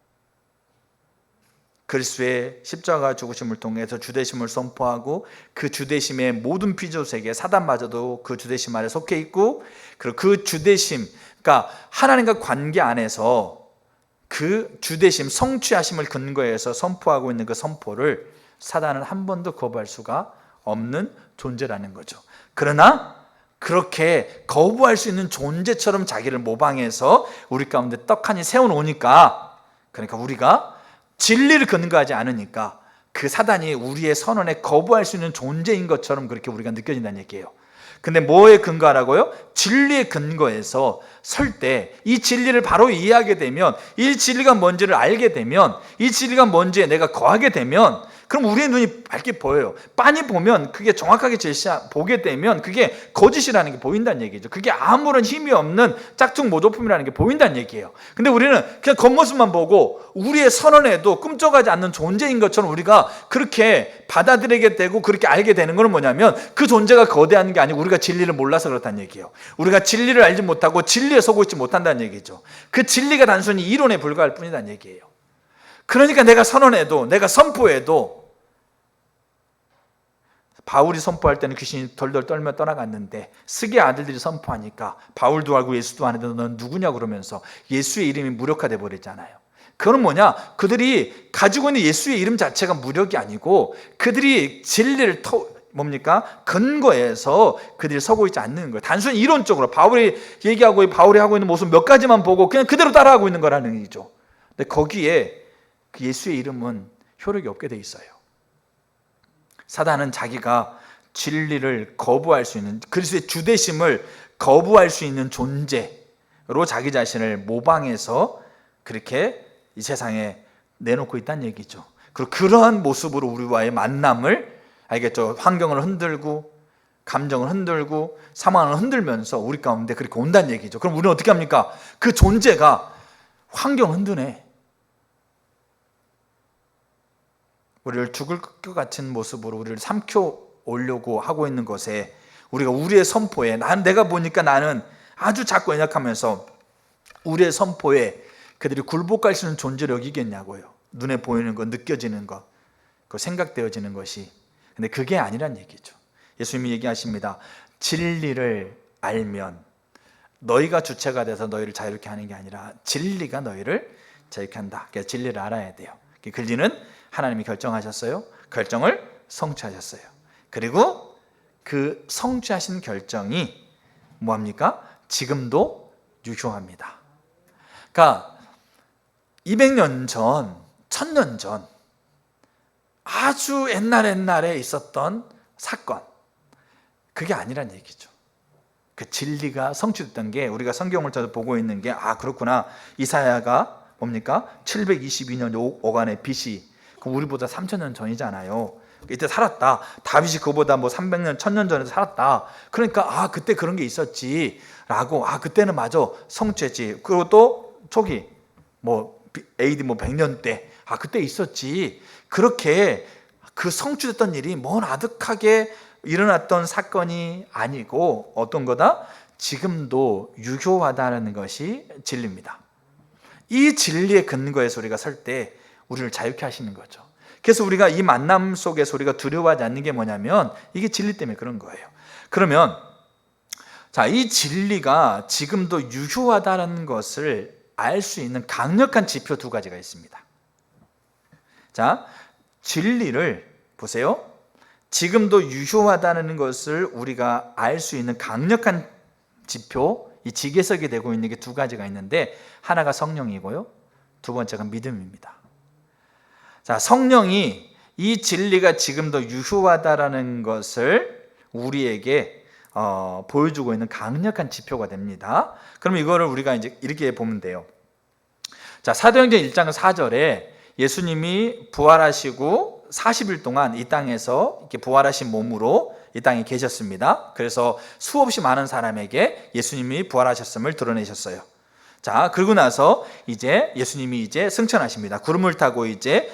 그리스도의 십자가 죽으심을 통해서 주되심을 선포하고 그 주되심의 모든 피조세계 사단마저도 그 주되심 아래 속해 있고, 그리고 그 주되심, 그러니까 하나님과 관계 안에서 그 주되심 성취하심을 근거해서 선포하고 있는 그 선포를 사단은 한 번도 거부할 수가 없는 존재라는 거죠. 그러나 그렇게 거부할 수 있는 존재처럼 자기를 모방해서 우리 가운데 떡하니 세워놓으니까, 그러니까 우리가 진리를 근거하지 않으니까 그 사단이 우리의 선언에 거부할 수 있는 존재인 것처럼 그렇게 우리가 느껴진다는 얘기예요. 근데 뭐에 근거하라고요? 진리의 근거에서 설 때 이 진리를 바로 이해하게 되면, 이 진리가 뭔지를 알게 되면, 이 진리가 뭔지에 내가 거하게 되면, 그럼 우리의 눈이 밝게 보여요. 빤히 보면, 그게 정확하게 보게 되면 그게 거짓이라는 게 보인다는 얘기죠. 그게 아무런 힘이 없는 짝퉁 모조품이라는 게 보인다는 얘기예요. 근데 우리는 그냥 겉모습만 보고 우리의 선언에도 꿈쩍하지 않는 존재인 것처럼 우리가 그렇게 받아들이게 되고 그렇게 알게 되는 건 뭐냐면, 그 존재가 거대한 게 아니고 우리가 진리를 몰라서 그렇다는 얘기예요. 우리가 진리를 알지 못하고 진리에 서고 있지 못한다는 얘기죠. 그 진리가 단순히 이론에 불과할 뿐이라는 얘기예요. 그러니까 내가 선언해도, 내가 선포해도, 바울이 선포할 때는 귀신이 덜덜 떨며 떠나갔는데 스게 아들들이 선포하니까 바울도 알고 예수도 아는데 넌 누구냐 그러면서 예수의 이름이 무력화돼 버렸잖아요. 그건 뭐냐? 그들이 가지고 있는 예수의 이름 자체가 무력이 아니고 그들이 진리를 근거해서 그들이 서고 있지 않는 거예요. 단순히 이론적으로 바울이 얘기하고 바울이 하고 있는 모습 몇 가지만 보고 그냥 그대로 따라하고 있는 거라는 얘기죠. 근데 거기에 그 예수의 이름은 효력이 없게 돼 있어요. 사단은 자기가 진리를 거부할 수 있는, 그리스도의 주되심을 거부할 수 있는 존재로 자기 자신을 모방해서 그렇게 이 세상에 내놓고 있다는 얘기죠. 그리고 그러한 모습으로 우리와의 만남을, 알겠죠? 환경을 흔들고 감정을 흔들고 상황을 흔들면서 우리 가운데 그렇게 온다는 얘기죠. 그럼 우리는 어떻게 합니까? 그 존재가 환경을 흔드네. 우리를 죽을 것 같은 모습으로 우리를 삼켜 오려고 하고 있는 것에 우리가 우리의 선포에, 내가 보니까 나는 아주 작고 연약하면서 우리의 선포에 그들이 굴복할 수 있는 존재를 여기겠냐고요. 눈에 보이는 것, 느껴지는 것, 그 생각되어지는 것이. 근데 그게 아니란 얘기죠. 예수님이 얘기하십니다. 진리를 알면 너희가 주체가 돼서 너희를 자유롭게 하는 게 아니라 진리가 너희를 자유롭게 한다. 그래서 진리를 알아야 돼요. 진리는 하나님이 결정하셨어요. 결정을 성취하셨어요. 그리고 그 성취하신 결정이 뭐합니까? 지금도 유효합니다. 그러니까 200년 전, 1000년 전 아주 옛날에 있었던 사건, 그게 아니란 얘기죠. 그 진리가 성취됐던 게 우리가 성경을 보고 있는 게, 그렇구나. 이사야가 뭡니까? 722년 오간의 BC, 우리보다 3000년 전이잖아요. 이때 살았다. 다윗이 그보다 300년, 1000년 전에 살았다. 그러니까 그때 그런 게 있었지 라고, 그때는 맞아 성취했지. 그리고 또 초기 AD 100년 때 그때 있었지. 그렇게 그 성취됐던 일이 아득하게 일어났던 사건이 아니고 어떤 거다? 지금도 유효하다는 것이 진리입니다. 이 진리의 근거에서 우리가 설 때 우리를 자유케 하시는 거죠. 그래서 우리가 이 만남 속에서 우리가 두려워하지 않는 게 뭐냐면 이게 진리 때문에 그런 거예요. 그러면 이 진리가 지금도 유효하다는 것을 알 수 있는 강력한 지표 두 가지가 있습니다. 진리를 보세요. 지금도 유효하다는 것을 우리가 알 수 있는 강력한 지표, 이 지계석이 되고 있는 게 두 가지가 있는데, 하나가 성령이고요, 두 번째가 믿음입니다. 성령이 이 진리가 지금도 유효하다라는 것을 우리에게 보여주고 있는 강력한 지표가 됩니다. 그럼 이거를 우리가 이제 이렇게 보면 돼요. 사도행전 1장 4절에 예수님이 부활하시고 40일 동안 이 땅에서 이렇게 부활하신 몸으로 이 땅에 계셨습니다. 그래서 수없이 많은 사람에게 예수님이 부활하셨음을 드러내셨어요. 그러고 나서 이제 예수님이 승천하십니다. 구름을 타고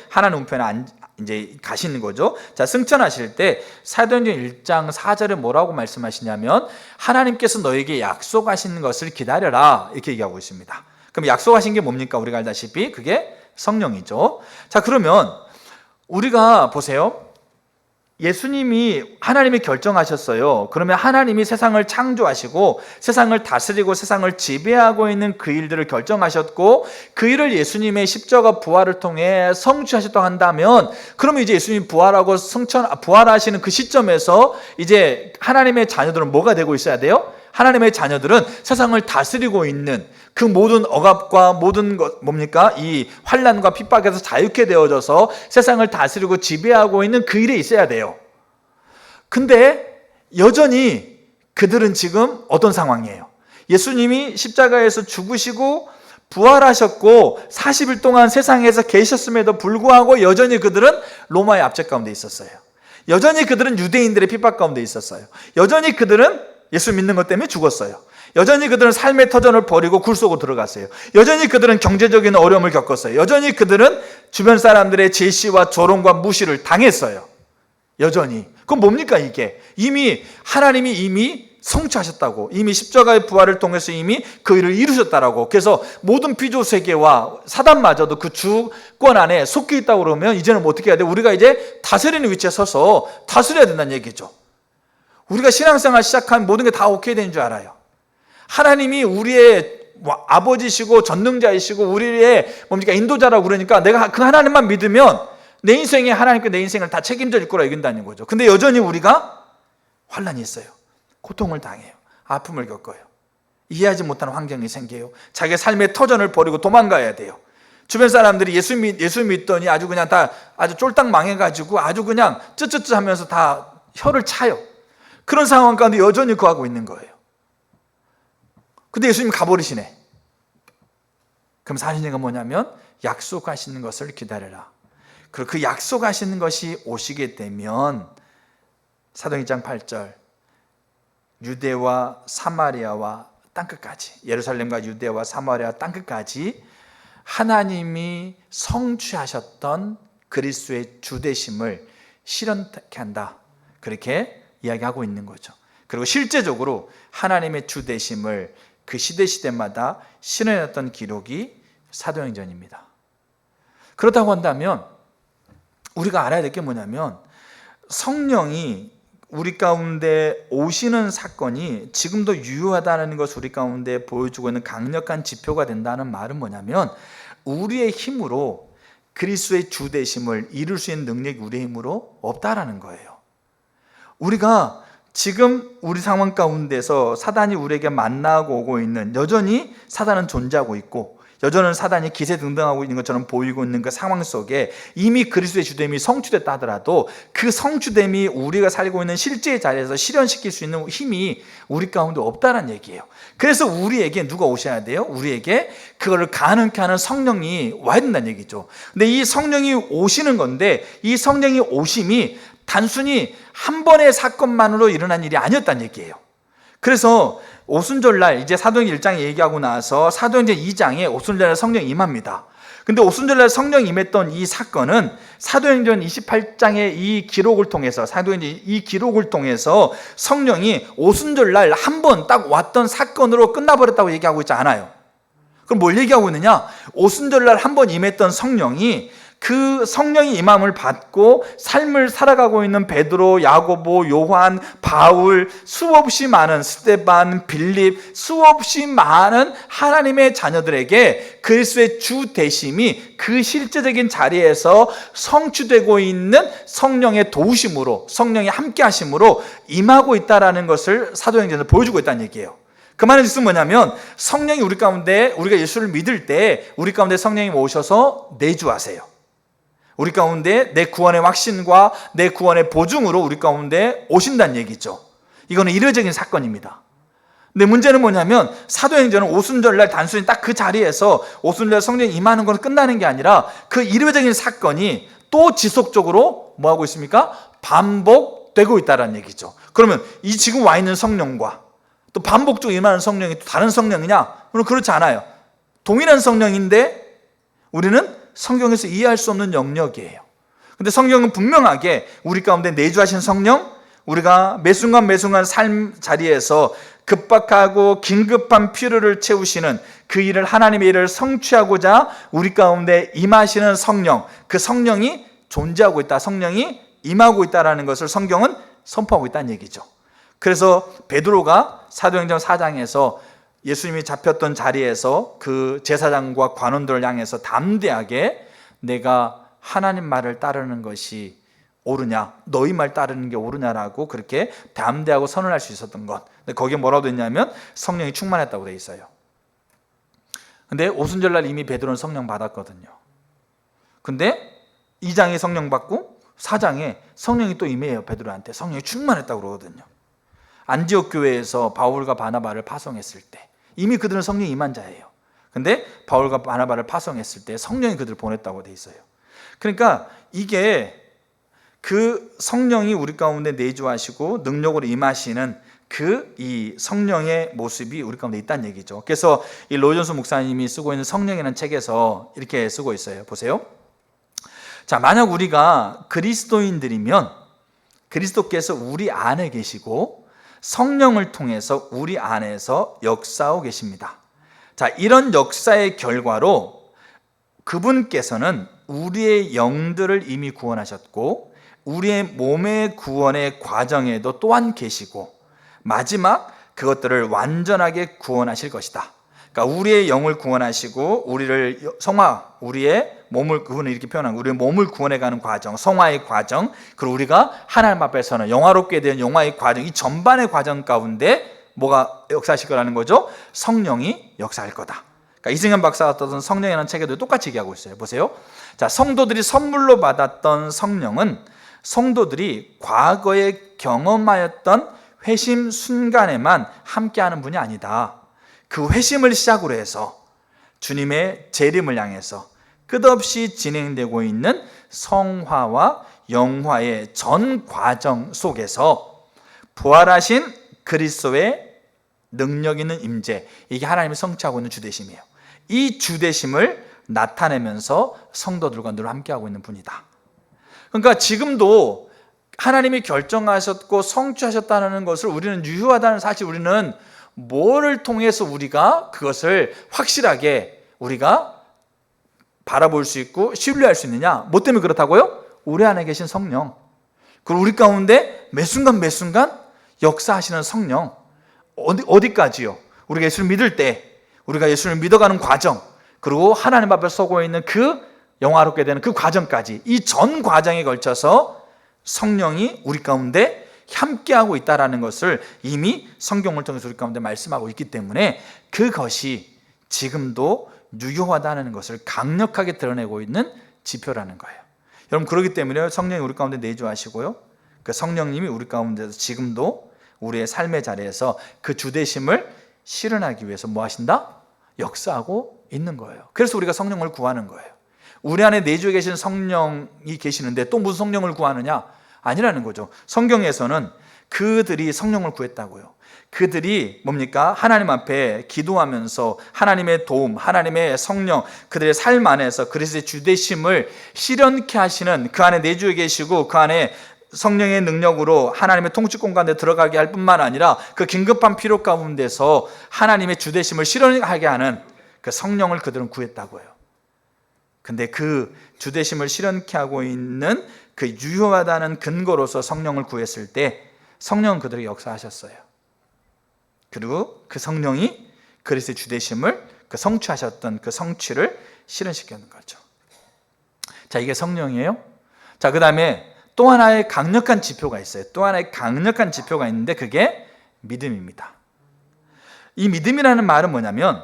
하나님 우편에 이제 가시는 거죠. 승천하실 때 사도행전 1장 4절에 뭐라고 말씀하시냐면, 하나님께서 너에게 약속하시는 것을 기다려라, 이렇게 얘기하고 있습니다. 그럼 약속하신 게 뭡니까? 우리가 알다시피 그게 성령이죠. 자, 그러면 우리가 보세요. 예수님이 하나님이 결정하셨어요. 그러면 하나님이 세상을 창조하시고 세상을 다스리고 세상을 지배하고 있는 그 일들을 결정하셨고 그 일을 예수님의 십자가 부활을 통해 성취하셨다고 한다면, 그러면 이제 예수님이 부활하고 부활하시는 그 시점에서 이제 하나님의 자녀들은 뭐가 되고 있어야 돼요? 하나님의 자녀들은 세상을 다스리고 있는 그 모든 억압과 모든 것 뭡니까? 이 환난과 핍박에서 자유케 되어져서 세상을 다스리고 지배하고 있는 그 일에 있어야 돼요. 근데 여전히 그들은 지금 어떤 상황이에요? 예수님이 십자가에서 죽으시고 부활하셨고 40일 동안 세상에서 계셨음에도 불구하고 여전히 그들은 로마의 압제 가운데 있었어요. 여전히 그들은 유대인들의 핍박 가운데 있었어요. 여전히 그들은 예수 믿는 것 때문에 죽었어요. 여전히 그들은 삶의 터전을 버리고 굴 속으로 들어갔어요. 여전히 그들은 경제적인 어려움을 겪었어요. 여전히 그들은 주변 사람들의 제시와 조롱과 무시를 당했어요. 여전히. 그럼 뭡니까 이게? 하나님이 이미 성취하셨다고, 이미 십자가의 부활을 통해서 이미 그 일을 이루셨다라고. 그래서 모든 피조 세계와 사단마저도 그 주권 안에 속해 있다고 그러면 이제는 뭐 어떻게 해야 돼? 우리가 이제 다스리는 위치에 서서 다스려야 된다는 얘기죠. 우리가 신앙생활 시작하면 모든 게 다 오케이 되는 줄 알아요. 하나님이 우리의 아버지시고 전능자이시고 우리의 인도자라고 그러니까 내가 그 하나님만 믿으면 내 인생에 하나님께 내 인생을 다 책임져 줄 거라 여긴다는 거죠. 근데 여전히 우리가 환난이 있어요. 고통을 당해요. 아픔을 겪어요. 이해하지 못하는 환경이 생겨요. 자기의 삶의 터전을 버리고 도망가야 돼요. 주변 사람들이 예수 믿더니 아주 그냥 다 아주 쫄딱 망해가지고 아주 그냥 쯧쯧쯧 하면서 다 혀를 차요. 그런 상황 가운데 여전히 거하고 있는 거예요. 근데 예수님이 가버리시네. 그럼 사실은 뭐냐면 약속하시는 것을 기다려라. 그리고 그 약속하시는 것이 오시게 되면 사도행 1장 8절 유대와 사마리아와 땅끝까지, 예루살렘과 유대와 사마리아 땅끝까지 하나님이 성취하셨던 그리스도의 주되심을 실현케 한다. 그렇게 이야기하고 있는 거죠. 그리고 실제적으로 하나님의 주되심을 그 시대마다 실현했던 기록이 사도행전입니다. 그렇다고 한다면 우리가 알아야 될 게 뭐냐면 성령이 우리 가운데 오시는 사건이 지금도 유효하다는 것을 우리 가운데 보여주고 있는 강력한 지표가 된다는 말은 뭐냐면 우리의 힘으로 그리스도의 주되심을 이룰 수 있는 능력이 우리의 힘으로 없다라는 거예요. 우리가 지금 우리 상황 가운데서 사단이 우리에게 만나고 오고 있는, 여전히 사단은 존재하고 있고 여전히 사단이 기세등등하고 있는 것처럼 보이고 있는 그 상황 속에 이미 그리스도의 주됨이 성취됐다 하더라도 그 성취됨이 우리가 살고 있는 실제의 자리에서 실현시킬 수 있는 힘이 우리 가운데 없다는 얘기예요. 그래서 우리에게 누가 오셔야 돼요? 우리에게 그거를 가능케 하는 성령이 와야 된다는 얘기죠. 근데 이 성령이 오시는 건데 이 성령이 오심이 단순히 한 번의 사건만으로 일어난 일이 아니었다는 얘기예요. 그래서 오순절날 이제 사도행전 1장에 얘기하고 나서 사도행전 2장에 오순절날 성령이 임합니다. 근데 오순절날 성령이 임했던 이 사건은 사도행전 28장의 이 기록을 통해서, 사도행전 이 기록을 통해서 성령이 오순절날 한 번 딱 왔던 사건으로 끝나버렸다고 얘기하고 있지 않아요. 그럼 뭘 얘기하고 있느냐? 오순절날 한 번 임했던 성령이 그 성령의 임함을 받고 삶을 살아가고 있는 베드로, 야고보, 요한, 바울, 수없이 많은 스데반, 빌립, 수없이 많은 하나님의 자녀들에게 그리스도의 주 되심이 그 실제적인 자리에서 성취되고 있는 성령의 도우심으로, 성령의 함께 하심으로 임하고 있다는 것을 사도행전에서 보여주고 있다는 얘기예요. 그 말의 뜻은 뭐냐면 성령이 우리 가운데, 우리가 예수를 믿을 때 우리 가운데 성령이 오셔서 내주하세요. 우리 가운데 내 구원의 확신과 내 구원의 보증으로 우리 가운데 오신다는 얘기죠. 이거는 이례적인 사건입니다. 근데 문제는 뭐냐면 사도행전은 오순절날 단순히 딱 그 자리에서 오순절날 성령이 임하는 건 끝나는 게 아니라 그 이례적인 사건이 또 지속적으로 뭐하고 있습니까? 반복되고 있다는 얘기죠. 그러면 이 지금 와 있는 성령과 또 반복적으로 임하는 성령이 또 다른 성령이냐? 그럼 그렇지 않아요. 동일한 성령인데 우리는 성경에서 이해할 수 없는 영역이에요. 근데 성경은 분명하게 우리 가운데 내주하신 성령, 우리가 매 순간 삶 자리에서 급박하고 긴급한 필요를 채우시는 그 일을, 하나님의 일을 성취하고자 우리 가운데 임하시는 성령, 그 성령이 존재하고 있다, 성령이 임하고 있다는 것을 성경은 선포하고 있다는 얘기죠. 그래서 베드로가 사도행전 4장에서 예수님이 잡혔던 자리에서 그 제사장과 관원들을 향해서 담대하게 내가 하나님 말을 따르는 것이 옳으냐, 너희 말 따르는 게 옳으냐라고 그렇게 담대하고 선언할 수 있었던 것. 근데 거기에 뭐라고 했냐면 성령이 충만했다고 돼 있어요. 근데 오순절날 이미 베드로는 성령 받았거든요. 근데 2장에 성령 받고 4장에 성령이 또 임해요. 베드로한테 성령이 충만했다고 그러거든요. 안디옥 교회에서 바울과 바나바를 파송했을 때 이미 그들은 성령이 임한 자예요. 근데 바울과 바나바를 파송했을 때 성령이 그들을 보냈다고 돼 있어요. 그러니까 이게 그 성령이 우리 가운데 내주하시고 능력으로 임하시는 그 이 성령의 모습이 우리 가운데 있다는 얘기죠. 그래서 이 로이존스 목사님이 쓰고 있는 성령이라는 책에서 이렇게 쓰고 있어요. 보세요. 자, 만약 우리가 그리스도인들이면 그리스도께서 우리 안에 계시고 성령을 통해서 우리 안에서 역사하고 계십니다. 자, 이런 역사의 결과로 그분께서는 우리의 영들을 이미 구원하셨고 우리의 몸의 구원의 과정에도 또한 계시고 마지막 그것들을 완전하게 구원하실 것이다. 그러니까 우리의 영을 구원하시고 우리를 우리의 몸을, 그분은 이렇게 표현한 우리의 몸을 구원해가는 과정, 성화의 과정, 그리고 우리가 하나님 앞에서는 영화롭게 된 영화의 과정, 이 전반의 과정 가운데 뭐가 역사하실 거라는 거죠? 성령이 역사할 거다. 그러니까 이승현 박사가 썼던 성령이라는 책에도 똑같이 얘기하고 있어요. 보세요. 자, 성도들이 선물로 받았던 성령은 성도들이 과거에 경험하였던 회심 순간에만 함께하는 분이 아니다. 그 회심을 시작으로 해서 주님의 재림을 향해서 끝없이 진행되고 있는 성화와 영화의 전 과정 속에서 부활하신 그리스도의 능력 있는 임재, 이게 하나님이 성취하고 있는 주되심이에요. 이 주되심을 나타내면서 성도들과 늘 함께하고 있는 분이다. 그러니까 지금도 하나님이 결정하셨고 성취하셨다는 것을 우리는 유효하다는 사실, 우리는 뭐를 통해서 우리가 그것을 확실하게 우리가 바라볼 수 있고 신뢰할 수 있느냐? 뭐 때문에 그렇다고요? 우리 안에 계신 성령, 그리고 우리 가운데 매 순간 매 순간 역사하시는 성령. 어디까지요? 우리가 예수를 믿을 때, 우리가 예수를 믿어가는 과정, 그리고 하나님 앞에 서고 있는 그 영화롭게 되는 그 과정까지, 이 전 과정에 걸쳐서 성령이 우리 가운데 함께하고 있다는 것을 이미 성경을 통해서 우리 가운데 말씀하고 있기 때문에 그것이 지금도 유효하다는 것을 강력하게 드러내고 있는 지표라는 거예요. 여러분, 그렇기 때문에 성령이 우리 가운데 내주하시고요, 그 성령님이 우리 가운데서 지금도 우리의 삶의 자리에서 그 주되심을 실현하기 위해서 뭐 하신다? 역사하고 있는 거예요. 그래서 우리가 성령을 구하는 거예요. 우리 안에 내주에 계신 성령이 계시는데 또 무슨 성령을 구하느냐? 아니라는 거죠. 성경에서는 그들이 성령을 구했다고요. 그들이 뭡니까? 하나님 앞에 기도하면서 하나님의 도움, 하나님의 성령, 그들의 삶 안에서 그리스도의 주되심을 실현케 하시는, 그 안에 내주에 계시고 그 안에 성령의 능력으로 하나님의 통치권 가운데 들어가게 할 뿐만 아니라 그 긴급한 필요 가운데서 하나님의 주되심을 실현하게 하는 그 성령을 그들은 구했다고요. 근데 그 주되심을 실현케 하고 있는 그 유효하다는 근거로서 성령을 구했을 때 성령은 그들에게 역사하셨어요. 그리고 그 성령이 그리스도의 주되심을, 그 성취하셨던 그 성취를 실현시키는 거죠. 자, 이게 성령이에요. 자, 그 다음에 또 하나의 강력한 지표가 있어요. 또 하나의 강력한 지표가 있는데 그게 믿음입니다. 이 믿음이라는 말은 뭐냐면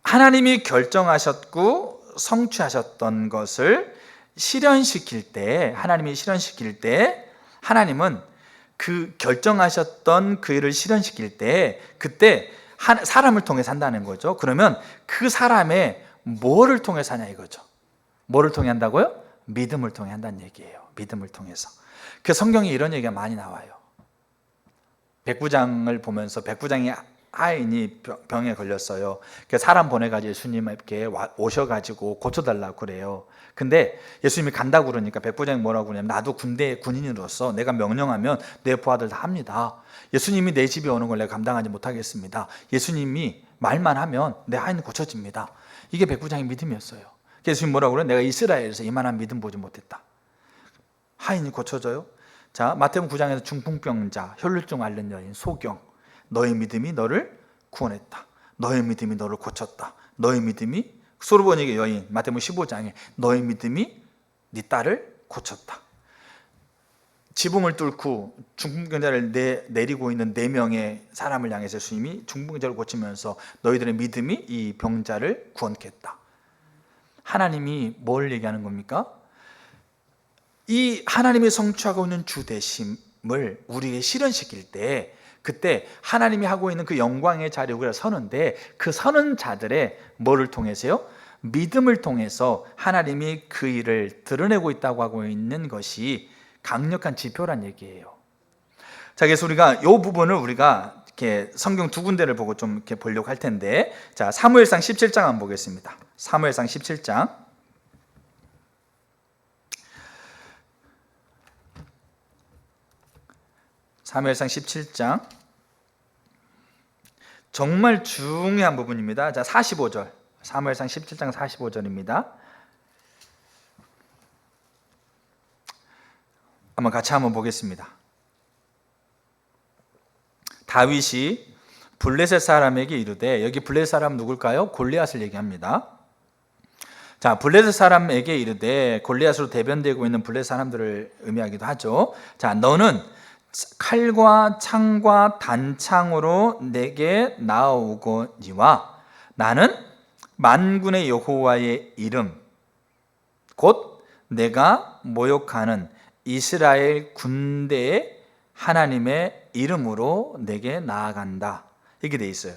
하나님이 결정하셨고 성취하셨던 것을 실현시킬 때, 하나님이 실현시킬 때, 하나님은 그 결정하셨던 그 일을 실현시킬 때 그때 사람을 통해서 한다는 거죠. 그러면 그 사람의 뭐를 통해서 하냐 이거죠. 뭐를 통해 한다고요? 믿음을 통해 한다는 얘기예요. 믿음을 통해서. 그 성경에 이런 얘기가 많이 나와요. 백부장을 보면서 백부장이 하인이 병에 걸렸어요. 사람 보내가지고 예수님께 오셔가지고 고쳐달라고 그래요. 근데 예수님이 간다고 그러니까 백부장이 뭐라고 그러냐면, 나도 군대 군인으로서 내가 명령하면 내 부하들 다 합니다. 예수님이 내 집에 오는 걸 내가 감당하지 못하겠습니다. 예수님이 말만 하면 내 하인은 고쳐집니다. 이게 백부장의 믿음이었어요. 예수님 뭐라고 그래요? 내가 이스라엘에서 이만한 믿음 보지 못했다. 하인이 고쳐져요? 자, 마태복음 9장에서 중풍병자, 혈루증 앓는 여인, 소경, 너의 믿음이 너를 구원했다. 너의 믿음이 너를 고쳤다. 너의 믿음이, 소르보니게 여인, 마태복음 15장에 너의 믿음이 네 딸을 고쳤다. 지붕을 뚫고 중풍병자를 내리고 있는 4명의 사람을 향해서 예수님이 중풍병자를 고치면서 너희들의 믿음이 이 병자를 구원케 했다. 하나님이 뭘 얘기하는 겁니까? 이 하나님이 성취하고 있는 주되심을 우리에게 실현시킬 때, 그때 하나님이 하고 있는 그 영광의 자리에 우리가 서는데, 그 서는 자들의 뭐를 통해서요? 믿음을 통해서 하나님이 그 일을 드러내고 있다고 하고 있는 것이 강력한 지표란 얘기예요. 자, 그래서 우리가 이 부분을 우리가 이렇게 성경 2군데를 보고 좀 이렇게 보려고 할 텐데, 자, 사무엘상 17장 한번 보겠습니다. 사무엘상 17장. 사무엘상 17장. 정말 중요한 부분입니다. 자, 45절. 사무엘상 17장 45절입니다. 같이 보겠습니다. 다윗이 블레셋 사람에게 이르되, 여기 블레셋 사람 누굴까요? 골리앗을 얘기합니다. 자, 블레셋 사람에게 이르되, 골리앗으로 대변되고 있는 블레셋 사람들을 의미하기도 하죠. 자, 너는 칼과 창과 단창으로 내게 나아오거니와 나는 만군의 여호와의 이름 곧 내가 모욕하는 이스라엘 군대의 하나님의 이름으로 내게 나아간다. 이렇게 돼 있어요.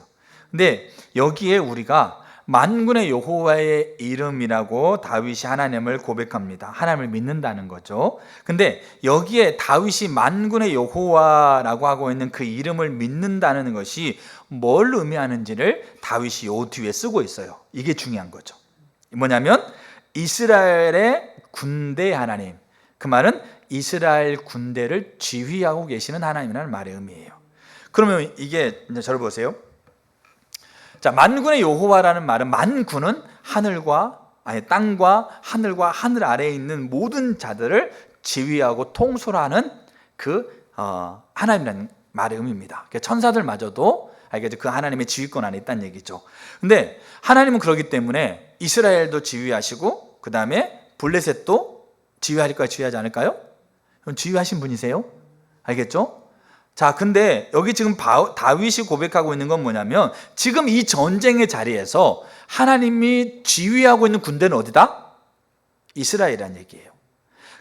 근데 여기에 우리가 만군의 여호와의 이름이라고 다윗이 하나님을 고백합니다. 하나님을 믿는다는 거죠. 근데 여기에 다윗이 만군의 여호와라고 하고 있는 그 이름을 믿는다는 것이 뭘 의미하는지를 다윗이 요 뒤에 쓰고 있어요. 이게 중요한 거죠. 뭐냐면 이스라엘의 군대 하나님, 그 말은 이스라엘 군대를 지휘하고 계시는 하나님이라는 말의 의미예요. 그러면 이게 이제 저를 보세요. 자, 만군의 여호와라는 말은, 만군은 땅과 하늘과 하늘 아래에 있는 모든 자들을 지휘하고 통솔하는 그 하나님이라는 말의 의미입니다. 천사들마저도 그 하나님의 지휘권 안에 있다는 얘기죠. 근데 하나님은 그렇기 때문에 이스라엘도 지휘하시고, 그 다음에 블레셋도 지휘할까요? 지휘하지 않을까요? 지휘하신 분이세요? 알겠죠? 자, 근데 여기 지금 다윗이 고백하고 있는 건 뭐냐면, 지금 이 전쟁의 자리에서 하나님이 지휘하고 있는 군대는 어디다? 이스라엘이라는 얘기예요.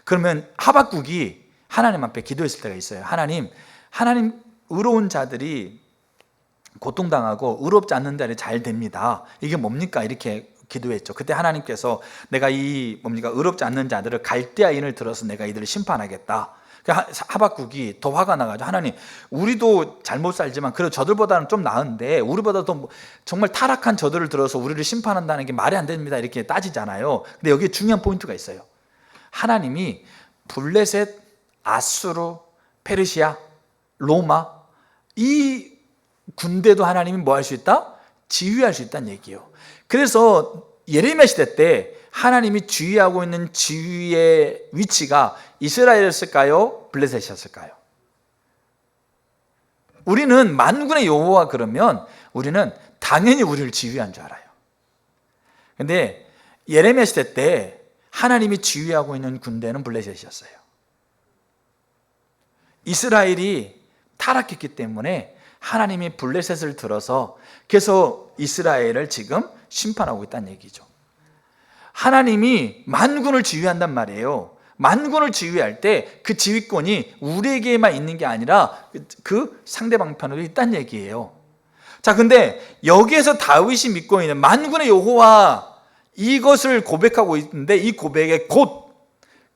그러면 하박국이 하나님 앞에 기도했을 때가 있어요. 하나님, 의로운 자들이 고통당하고 의롭지 않는 자들이 잘 됩니다. 이게 뭡니까? 이렇게 기도했죠. 그때 하나님께서 내가 의롭지 않는 자들을 갈대아인을 들어서 내가 이들을 심판하겠다. 하박국이 더 화가 나가지고, 하나님, 우리도 잘못 살지만 그래도 저들보다는 좀 나은데 우리보다도 정말 타락한 저들을 들어서 우리를 심판한다는 게 말이 안 됩니다. 이렇게 따지잖아요. 근데 여기에 중요한 포인트가 있어요. 하나님이 블레셋, 아수르, 페르시아, 로마, 이 군대도 하나님이 뭐 할 수 있다? 지휘할 수 있다는 얘기예요. 그래서 예레미야 시대 때 하나님이 지휘하고 있는 지휘의 위치가 이스라엘이었을까요? 블레셋이었을까요? 우리는 만군의 여호와 그러면 우리는 당연히 우리를 지휘한 줄 알아요. 근데 예레미야 시대 때 하나님이 지휘하고 있는 군대는 블레셋이었어요. 이스라엘이 타락했기 때문에 하나님이 블레셋을 들어서 그래서 이스라엘을 지금 심판하고 있다는 얘기죠. 하나님이 만군을 지휘한단 말이에요. 만군을 지휘할 때 그 지휘권이 우리에게만 있는 게 아니라 그 상대방 편에도 있다는 얘기예요. 자, 근데 여기에서 다윗이 믿고 있는 만군의 여호와, 이것을 고백하고 있는데 이 고백에 곧,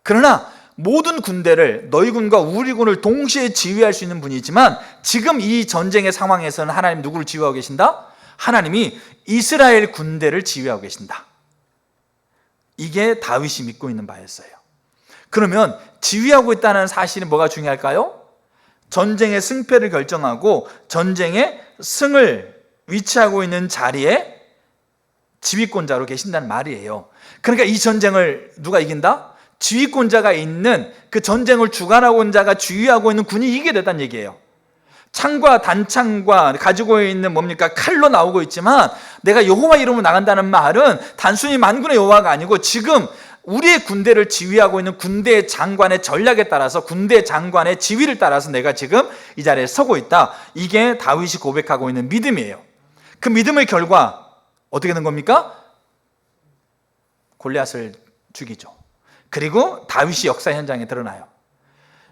그러나 모든 군대를 너희 군과 우리 군을 동시에 지휘할 수 있는 분이지만 지금 이 전쟁의 상황에서는 하나님 누구를 지휘하고 계신다? 하나님이 이스라엘 군대를 지휘하고 계신다. 이게 다윗이 믿고 있는 바였어요. 그러면 지휘하고 있다는 사실이 뭐가 중요할까요? 전쟁의 승패를 결정하고 전쟁의 승을 위치하고 있는 자리에 지휘권자로 계신다는 말이에요. 그러니까 이 전쟁을 누가 이긴다? 지휘권자가 있는 그 전쟁을 주관하고 있는 자가 지휘하고 있는 군이 이기게 됐다는 얘기예요. 창과 단창과 가지고 있는 뭡니까? 칼로 나오고 있지만 내가 여호와 이름으로 나간다는 말은 단순히 만군의 여호와가 아니고 지금 우리의 군대를 지휘하고 있는 군대 장관의 전략에 따라서 군대 장관의 지휘를 따라서 내가 지금 이 자리에 서고 있다. 이게 다윗이 고백하고 있는 믿음이에요. 그 믿음의 결과 어떻게 된 겁니까? 골리앗을 죽이죠. 그리고 다윗이 역사 현장에 드러나요.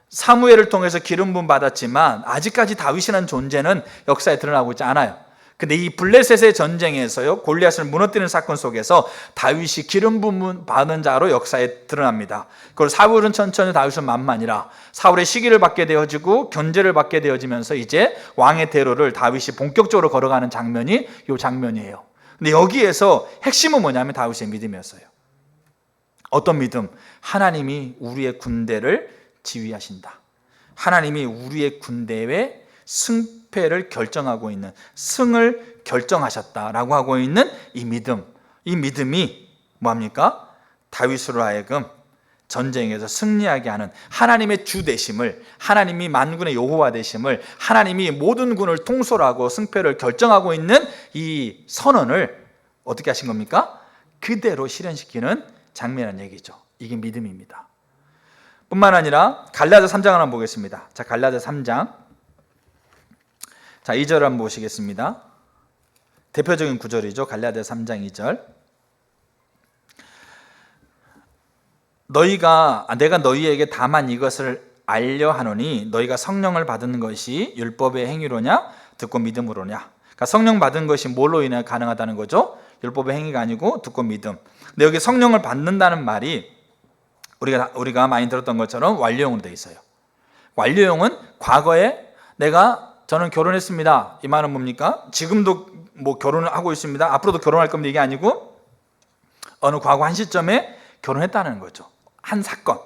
사무엘을 통해서 기름 부음 받았지만 아직까지 다윗이라는 존재는 역사에 드러나고 있지 않아요. 근데 이 블레셋의 전쟁에서요, 골리앗을 무너뜨리는 사건 속에서 다윗이 기름 부음 받은 자로 역사에 드러납니다. 그리고 사울은 천천히 다윗은 만만이라 사울의 시기를 받게 되어지고 견제를 받게 되어지면서 이제 왕의 대로를 다윗이 본격적으로 걸어가는 장면이 이 장면이에요. 근데 여기에서 핵심은 뭐냐면 다윗의 믿음이었어요. 어떤 믿음? 하나님이 우리의 군대를 지휘하신다. 하나님이 우리의 군대의 승패를 결정하고 있는, 승을 결정하셨다라고 하고 있는 이 믿음. 이 믿음이 뭐합니까? 다윗으로 하여금 전쟁에서 승리하게 하는 하나님의 주 되심을, 하나님이 만군의 여호와 되심을, 하나님이 모든 군을 통솔하고 승패를 결정하고 있는 이 선언을 어떻게 하신 겁니까? 그대로 실현시키는 장면이라는 얘기죠. 이게 믿음입니다. 뿐만 아니라 갈라디아 3장 한번 보겠습니다. 자, 갈라디아 3장. 자, 2절 한번 보시겠습니다. 대표적인 구절이죠. 갈라디아 3장 2절. 내가 너희에게 다만 이것을 알려 하노니 너희가 성령을 받은 것이 율법의 행위로냐 듣고 믿음으로냐. 그러니까 성령 받은 것이 뭘로 인해 가능하다는 거죠? 율법의 행위가 아니고 듣고 믿음. 근데 여기 성령을 받는다는 말이 우리가 많이 들었던 것처럼 완료형으로 되어 있어요. 완료형은 과거에 저는 결혼했습니다. 이 말은 뭡니까? 지금도 뭐 결혼을 하고 있습니다. 앞으로도 결혼할 겁니다. 이게 아니고 어느 과거 한 시점에 결혼했다는 거죠. 한 사건.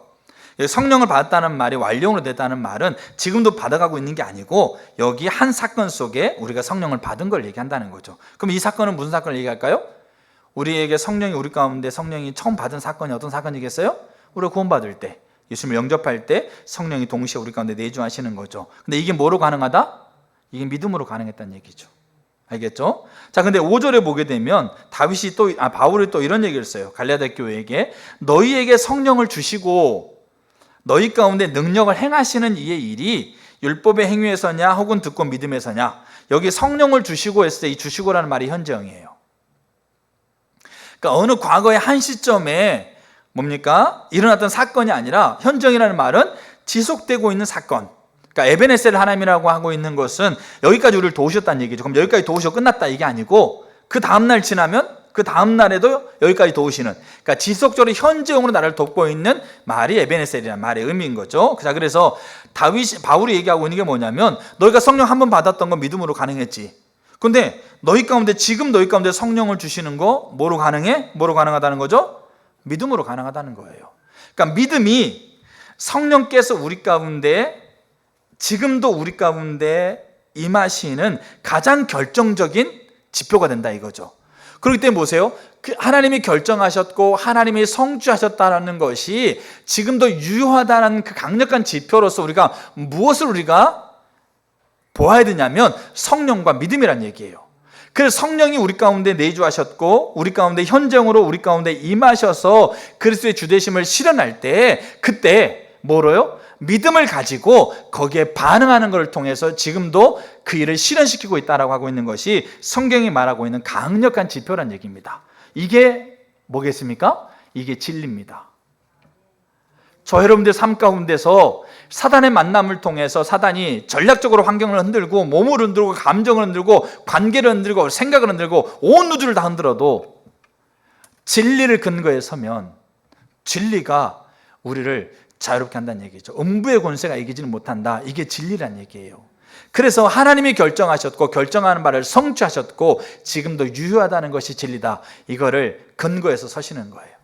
성령을 받았다는 말이 완료형으로 됐다는 말은 지금도 받아가고 있는 게 아니고 여기 한 사건 속에 우리가 성령을 받은 걸 얘기한다는 거죠. 그럼 이 사건은 무슨 사건을 얘기할까요? 우리에게 성령이 우리 가운데 성령이 처음 받은 사건이 어떤 사건이겠어요? 우리가 구원받을 때, 예수님을 영접할 때 성령이 동시에 우리 가운데 내주하시는 거죠. 근데 이게 뭐로 가능하다? 이게 믿음으로 가능했다는 얘기죠. 알겠죠? 자, 근데 5절에 보게 되면 바울이 또 이런 얘기를 써요. 갈라디아 교회에게 너희에게 성령을 주시고 너희 가운데 능력을 행하시는 이의 일이 율법의 행위에서냐 혹은 듣고 믿음에서냐. 여기 성령을 주시고 했을 때 이 주시고라는 말이 현재형이에요. 그러니까 어느 과거의 한 시점에 뭡니까? 일어났던 사건이 아니라 현정이라는 말은 지속되고 있는 사건. 그러니까 에베네셀 하나님이라고 하고 있는 것은 여기까지 우리를 도우셨다는 얘기죠. 그럼 여기까지 도우셔 끝났다 이게 아니고 그 다음날 지나면 그 다음날에도 여기까지 도우시는, 그러니까 지속적으로 현재형으로 나를 돕고 있는 말이 에베네셀이라는 말의 의미인 거죠. 자, 그래서 바울이 얘기하고 있는 게 뭐냐면 너희가 성령 한 번 받았던 건 믿음으로 가능했지. 근데 지금 너희 가운데 성령을 주시는 거 뭐로 가능해? 뭐로 가능하다는 거죠? 믿음으로 가능하다는 거예요. 그러니까 믿음이 성령께서 우리 가운데 지금도 우리 가운데 임하시는 가장 결정적인 지표가 된다 이거죠. 그렇기 때문에 보세요. 하나님이 결정하셨고 하나님이 성취하셨다는 것이 지금도 유효하다는 그 강력한 지표로서 무엇을 우리가 보아야 되냐면 성령과 믿음이란 얘기예요. 그래서 성령이 우리 가운데 내주하셨고 우리 가운데 현정으로 우리 가운데 임하셔서 그리스도의 주되심을 실현할 때 그때 뭐로요? 믿음을 가지고 거기에 반응하는 것을 통해서 지금도 그 일을 실현시키고 있다라고 하고 있는 것이 성경이 말하고 있는 강력한 지표란 얘기입니다. 이게 뭐겠습니까? 이게 진리입니다. 저 여러분들 삶 가운데서 사단의 만남을 통해서 사단이 전략적으로 환경을 흔들고 몸을 흔들고 감정을 흔들고 관계를 흔들고 생각을 흔들고 온 우주를 다 흔들어도 진리를 근거에 서면 진리가 우리를 자유롭게 한다는 얘기죠. 음부의 권세가 이기지는 못한다. 이게 진리란 얘기예요. 그래서 하나님이 결정하셨고 결정하는 바를 성취하셨고 지금도 유효하다는 것이 진리다. 이거를 근거해서 서시는 거예요.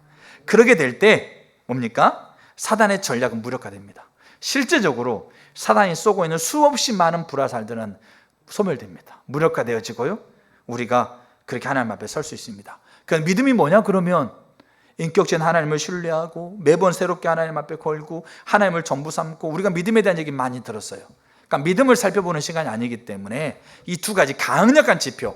그러게 될 때 뭡니까? 사단의 전략은 무력화됩니다. 실제적으로 사단이 쏘고 있는 수없이 많은 불화살들은 소멸됩니다. 무력화되어지고요. 우리가 그렇게 하나님 앞에 설 수 있습니다. 그 믿음이 뭐냐? 그러면 인격적인 하나님을 신뢰하고 매번 새롭게 하나님 앞에 걸고 하나님을 전부 삼고, 우리가 믿음에 대한 얘기 많이 들었어요. 그러니까 믿음을 살펴보는 시간이 아니기 때문에 이 두 가지 강력한 지표,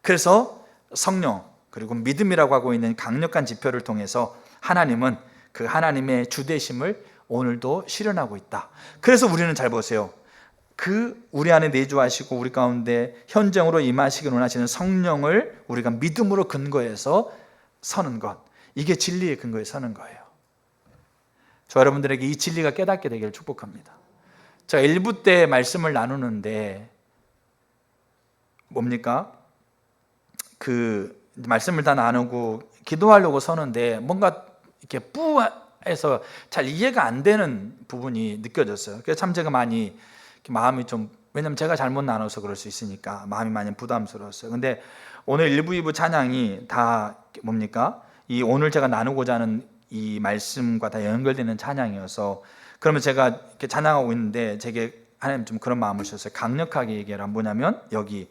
그래서 성령 그리고 믿음이라고 하고 있는 강력한 지표를 통해서 하나님은 그 하나님의 주되심을 오늘도 실현하고 있다. 그래서 우리는 잘 보세요. 그 우리 안에 내주하시고 우리 가운데 현장으로 임하시기를 원하시는 성령을 우리가 믿음으로 근거해서 서는 것, 이게 진리의 근거에 서는 거예요. 저 여러분들에게 이 진리가 깨닫게 되기를 축복합니다. 제가 1부 때 말씀을 나누는데 뭡니까? 그 말씀을 다 나누고 기도하려고 서는데 뭔가 이렇게 뿌해서 잘 이해가 안 되는 부분이 느껴졌어요. 그래서 참 제가 많이 마음이 좀, 왜냐면 제가 잘못 나눠서 그럴 수 있으니까 마음이 많이 부담스러웠어요. 근데 오늘 1부, 2부 찬양이 다 뭡니까? 이 오늘 제가 나누고자 하는 이 말씀과 다 연결되는 찬양이어서, 그러면 제가 이렇게 찬양하고 있는데 제게 하나님 좀 그런 마음을 주셨어요. 강력하게 얘기해라. 뭐냐면 여기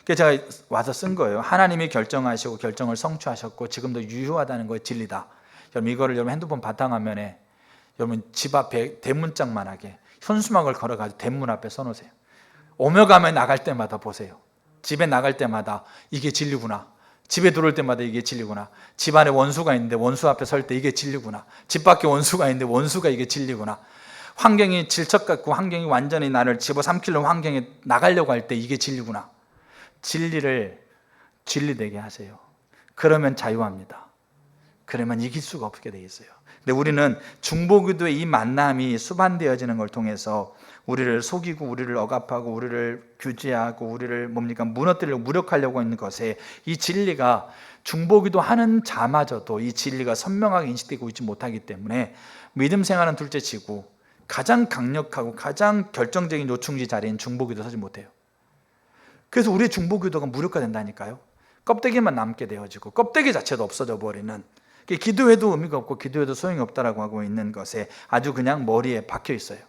제가 와서 쓴 거예요. 하나님이 결정하시고 결정을 성취하셨고 지금도 유효하다는 거에 진리다. 여러분 이거를 여러분 핸드폰 바탕화면에 여러분 집 앞에 대문짝만하게 현수막을 걸어가지고 대문 앞에 써놓으세요. 오며 가며 나갈 때마다 보세요. 집에 나갈 때마다 이게 진리구나. 집에 들어올 때마다 이게 진리구나. 집 안에 원수가 있는데 원수 앞에 설 때 이게 진리구나. 집 밖에 원수가 있는데 원수가 이게 진리구나. 환경이 질척 같고 환경이 완전히 나를 집어삼키려는 환경에 나가려고 할 때 이게 진리구나. 진리를 진리되게 하세요. 그러면 자유합니다. 그러면 이길 수가 없게 돼 있어요. 근데 우리는 중보기도의 이 만남이 수반되어지는 걸 통해서 우리를 속이고 우리를 억압하고 우리를 규제하고 우리를 뭡니까? 무너뜨리려고 무력하려고 하는 것에 이 진리가 중보기도 하는 자마저도 이 진리가 선명하게 인식되고 있지 못하기 때문에 믿음 생활은 둘째치고 가장 강력하고 가장 결정적인 요충지 자리인 중보기도 서지 못해요. 그래서 우리의 중보기도가 무력화된다니까요. 껍데기만 남게 되어지고 껍데기 자체도 없어져 버리는, 기도해도 의미가 없고 기도해도 소용이 없다라고 하고 있는 것에 아주 그냥 머리에 박혀 있어요.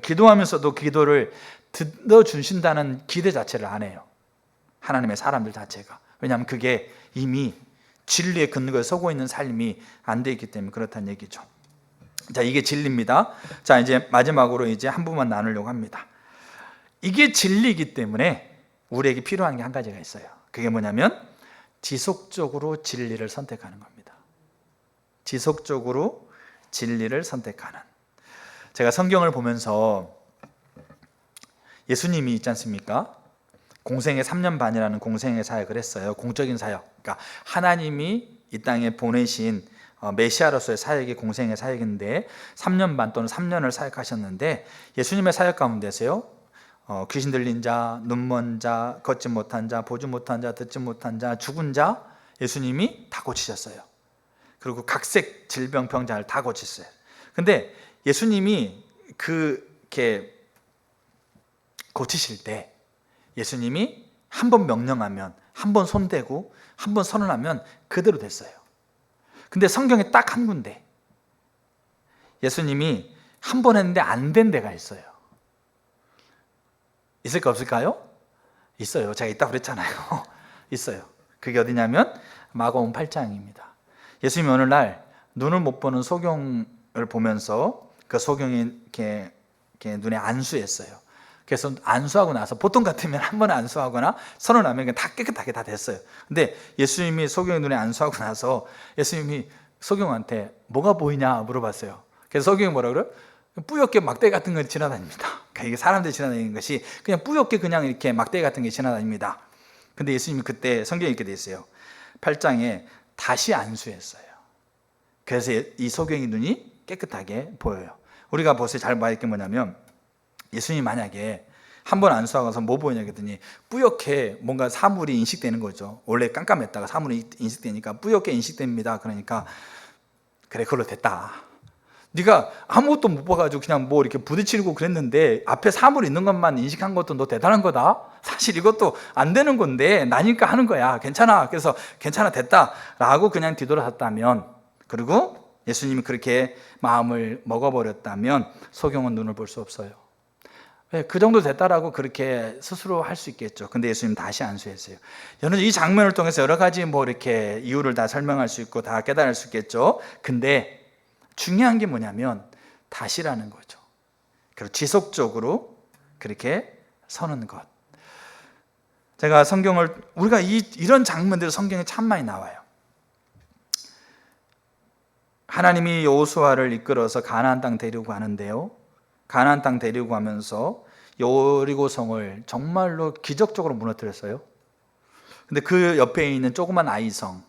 기도하면서도 기도를 들어주신다는 기대 자체를 안 해요. 하나님의 사람들 자체가. 왜냐하면 그게 이미 진리의 근거에 서고 있는 삶이 안 돼 있기 때문에 그렇다는 얘기죠. 자, 이게 진리입니다. 자, 이제 마지막으로 이제 한 부분만 나누려고 합니다. 이게 진리이기 때문에 우리에게 필요한 게 한 가지가 있어요. 그게 뭐냐면 지속적으로 진리를 선택하는 겁니다. 지속적으로 진리를 선택하는. 제가 성경을 보면서 예수님이 있지 않습니까? 공생의 3년 반이라는 공생의 사역을 했어요. 공적인 사역. 그러니까 하나님이 이 땅에 보내신 메시아로서의 사역이 공생의 사역인데 3년 반 또는 3년을 사역하셨는데 예수님의 사역 가운데서요, 귀신 들린 자, 눈먼 자, 걷지 못한 자, 보지 못한 자, 듣지 못한 자, 죽은 자 예수님이 다 고치셨어요. 그리고 각색 질병 병자를 다 고쳤어요. 근데 예수님이 그렇게 고치실 때 예수님이 한 번 명령하면, 한 번 손대고 한 번 선언하면 그대로 됐어요. 근데 성경에 딱 한 군데 예수님이 한 번 했는데 안 된 데가 있어요. 있을까 없을까요? 있어요. 제가 있다고 그랬잖아요. 있어요. 그게 어디냐면 마가복음 8장입니다. 예수님이 어느 날 눈을 못 보는 소경을 보면서 그 소경이 이렇게 눈에 안수했어요. 그래서 안수하고 나서 보통 같으면 한 번 안수하거나 선언하면 다 깨끗하게 다 됐어요. 근데 예수님이 소경의 눈에 안수하고 나서 예수님이 소경한테 뭐가 보이냐 물어봤어요. 그래서 소경이 뭐라 그래요? 뿌옇게 막대 같은 거 지나다닙니다. 그러니까 이게 사람들이 지나다니는 것이 그냥 뿌옇게 그냥 이렇게 막대 같은 게 지나다닙니다. 근데 예수님이 그때 성경에 이렇게 돼 있어요. 8장에 다시 안수했어요. 그래서 이 소경의 눈이 깨끗하게 보여요. 우리가 보세요. 잘 봐야 할 게 뭐냐면 예수님이 만약에 한 번 안수하고서 뭐 보이냐 했더니 뿌옇게 뭔가 사물이 인식되는 거죠. 원래 깜깜했다가 사물이 인식되니까 뿌옇게 인식됩니다. 그러니까 그래 그걸로 됐다. 네가 아무것도 못 봐가지고 그냥 뭐 이렇게 부딪히고 그랬는데 앞에 사물 있는 것만 인식한 것도 너 대단한 거다. 사실 이것도 안 되는 건데 나니까 하는 거야. 괜찮아. 그래서 괜찮아 됐다라고 그냥 뒤돌아섰다면, 그리고 예수님이 그렇게 마음을 먹어버렸다면 소경은 눈을 볼 수 없어요. 왜? 그 정도 됐다라고 그렇게 스스로 할 수 있겠죠. 근데 예수님 다시 안수했어요. 저는 이 장면을 통해서 여러 가지 뭐 이렇게 이유를 다 설명할 수 있고 다 깨달을 수 있겠죠. 근데 중요한 게 뭐냐면 다시라는 거죠. 그리고 지속적으로 그렇게 서는 것. 제가 성경을, 우리가 이런 장면들이 성경에 참 많이 나와요. 하나님이 여호수아를 이끌어서 가나안 땅 데리고 가는데요, 가나안 땅 데리고 가면서 여리고성을 정말로 기적적으로 무너뜨렸어요. 근데 그 옆에 있는 조그만 아이성,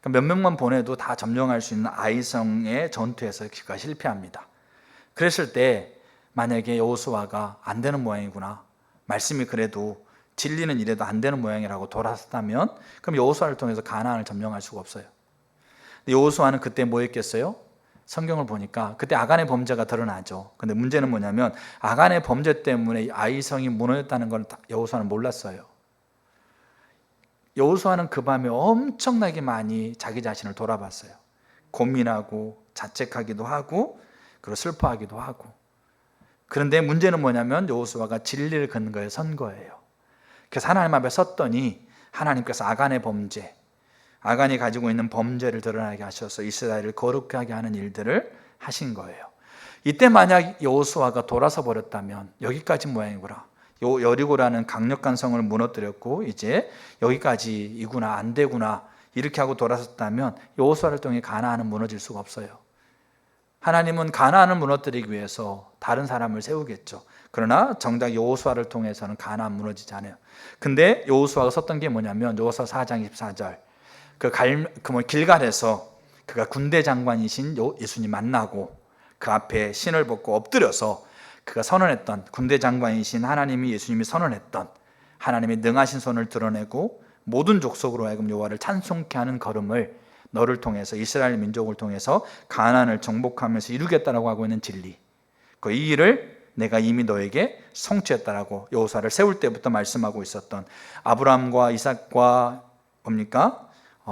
몇 명만 보내도 다 점령할 수 있는 아이성의 전투에서 그가 실패합니다. 그랬을 때 만약에 여호수아가 안 되는 모양이구나, 말씀이 그래도 진리는 이래도 안 되는 모양이라고 돌아섰다면, 그럼 여호수아를 통해서 가나안을 점령할 수가 없어요. 근데 여호수아는 그때 뭐 했겠어요? 성경을 보니까 그때 아간의 범죄가 드러나죠. 근데 문제는 뭐냐면 아간의 범죄 때문에 아이성이 무너졌다는 걸 여호수아는 몰랐어요. 여호수아는 그 밤에 엄청나게 많이 자기 자신을 돌아봤어요. 고민하고 자책하기도 하고 그리고 슬퍼하기도 하고. 그런데 문제는 뭐냐면 여호수아가 진리를 근거에 선 거예요. 그래서 하나님 앞에 섰더니 하나님께서 아간의 범죄, 아간이 가지고 있는 범죄를 드러나게 하셔서 이스라엘을 거룩하게 하는 일들을 하신 거예요. 이때 만약 여호수아가 돌아서 버렸다면 여기까지 모양이구나, 여리고라는 강력한 성을 무너뜨렸고 이제 여기까지이구나, 안 되구나, 이렇게 하고 돌아섰다면 여호수아를 통해 가나안은 무너질 수가 없어요. 하나님은 가나안을 무너뜨리기 위해서 다른 사람을 세우겠죠. 그러나 정작 여호수아를 통해서는 가나안 무너지지 않아요. 근데 여호수아가 섰던 게 뭐냐면 여호수아 4장 24절, 길갈에서 그가 군대 장관이신 예수님 만나고 그 앞에 신을 벗고 엎드려서 그가 선언했던, 군대 장관이신 하나님이, 예수님이 선언했던 하나님의 능하신 손을 드러내고 모든 족속으로 하여금 여호와를 찬송케 하는 걸음을 너를 통해서, 이스라엘 민족을 통해서 가나안을 정복하면서 이루겠다라고 하고 있는 진리, 이 일을 내가 이미 너에게 성취했다라고 여호수아를 세울 때부터 말씀하고 있었던, 아브라함과 이삭과